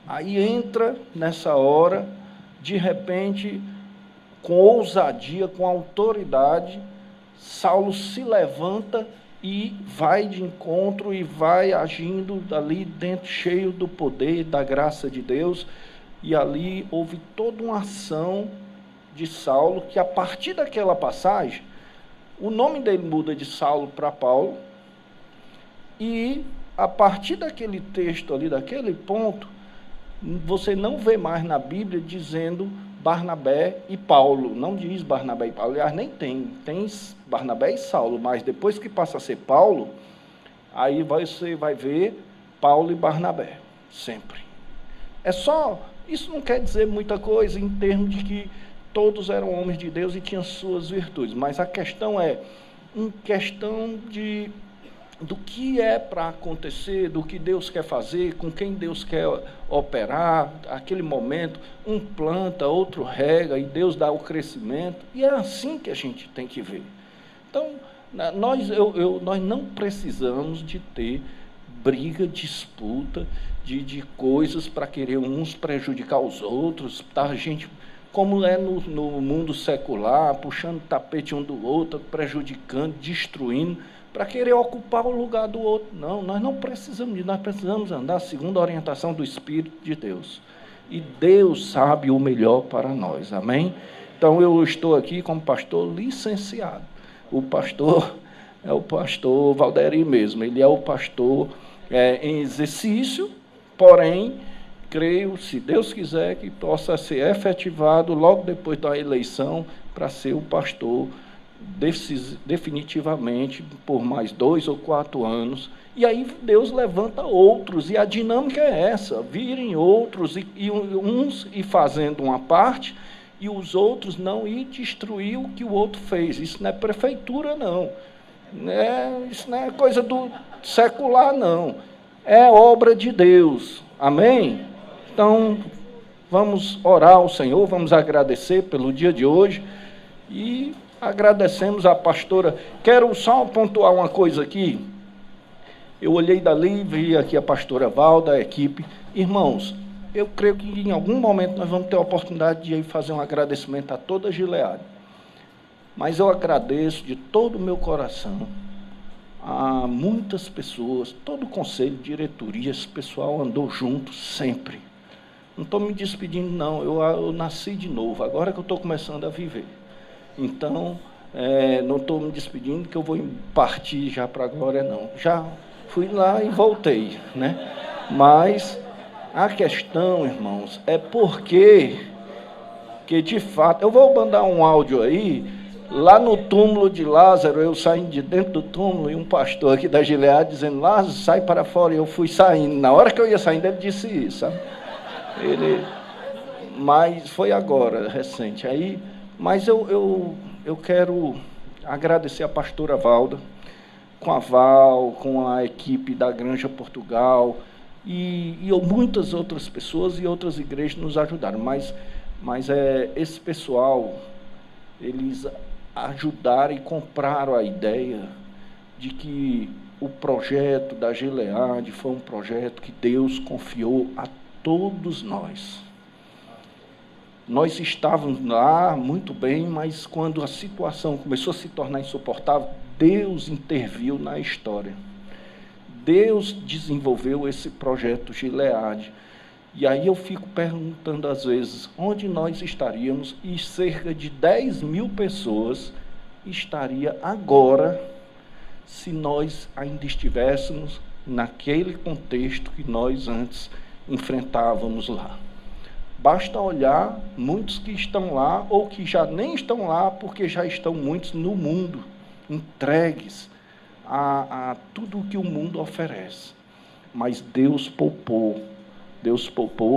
Aí entra nessa hora, de repente, com ousadia, com autoridade, Saulo se levanta e vai de encontro e vai agindo ali dentro, cheio do poder, da graça de Deus. E ali houve toda uma ação de Saulo, que a partir daquela passagem, o nome dele muda de Saulo para Paulo, e a partir daquele texto ali, daquele ponto, você não vê mais na Bíblia dizendo Barnabé e Paulo, não diz Barnabé e Paulo, aliás, nem tem Barnabé e Saulo, mas depois que passa a ser Paulo, aí você vai ver Paulo e Barnabé, sempre. Isso não quer dizer muita coisa em termos de que todos eram homens de Deus e tinham suas virtudes, mas a questão é uma questão do que é para acontecer, do que Deus quer fazer, com quem Deus quer operar, aquele momento, um planta, outro rega, e Deus dá o crescimento, e é assim que a gente tem que ver. Então, nós não precisamos de ter briga, disputa, de coisas para querer uns prejudicar os outros, tá, gente, como é no mundo secular, puxando o tapete um do outro, prejudicando, destruindo, para querer ocupar o lugar do outro. Não, nós não precisamos disso, nós precisamos andar segundo a orientação do Espírito de Deus. E Deus sabe o melhor para nós, amém? Então, eu estou aqui como pastor licenciado. O pastor é o pastor Valderi mesmo, ele é o pastor em exercício, porém, creio, se Deus quiser, que possa ser efetivado logo depois da eleição para ser o pastor definitivamente por mais 2 ou 4 anos, e aí Deus levanta outros, e a dinâmica é essa, virem outros, e uns ir fazendo uma parte, e os outros não ir destruir o que o outro fez. Isso não é prefeitura, não. Isso não é coisa do secular, não. É obra de Deus. Amém? Então, vamos orar ao Senhor, vamos agradecer pelo dia de hoje, e agradecemos a pastora. Quero só pontuar uma coisa aqui. Eu olhei dali, vi aqui a pastora Valda, a equipe. Irmãos, eu creio que em algum momento nós vamos ter a oportunidade de ir fazer um agradecimento a toda a Gileade. Mas eu agradeço de todo o meu coração a muitas pessoas, todo o conselho, diretoria, esse pessoal andou junto sempre. Não estou me despedindo, não. Eu nasci de novo, agora que eu estou começando a viver. Então, não estou me despedindo, que eu vou partir já para a glória, não. Já fui lá e voltei, né? Mas a questão, irmãos, é porque que de fato, eu vou mandar um áudio aí, lá no túmulo de Lázaro, eu saindo de dentro do túmulo, e um pastor aqui da Gileade dizendo, Lázaro, sai para fora, e eu fui saindo, na hora que eu ia saindo, ele disse isso, sabe? Mas foi agora, recente, aí, mas eu quero agradecer a pastora Valda, com a Val, com a equipe da Granja Portugal, e muitas outras pessoas e outras igrejas nos ajudaram, mas esse pessoal, eles ajudaram e compraram a ideia de que o projeto da Gileade foi um projeto que Deus confiou a todos nós. Nós estávamos lá muito bem, mas quando a situação começou a se tornar insuportável, Deus interviu na história. Deus desenvolveu esse projeto Gileade. E aí eu fico perguntando às vezes, onde nós estaríamos, e cerca de 10 mil pessoas estaria agora, se nós ainda estivéssemos naquele contexto que nós antes enfrentávamos lá. Basta olhar muitos que estão lá, ou que já nem estão lá, porque já estão muitos no mundo, entregues a tudo o que o mundo oferece. Mas Deus poupou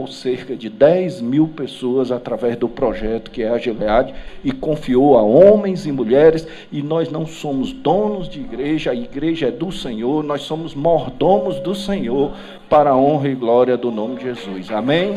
cerca de 10 mil pessoas através do projeto que é a Gileade, e confiou a homens e mulheres, e nós não somos donos de igreja, a igreja é do Senhor, nós somos mordomos do Senhor, para a honra e glória do nome de Jesus. Amém?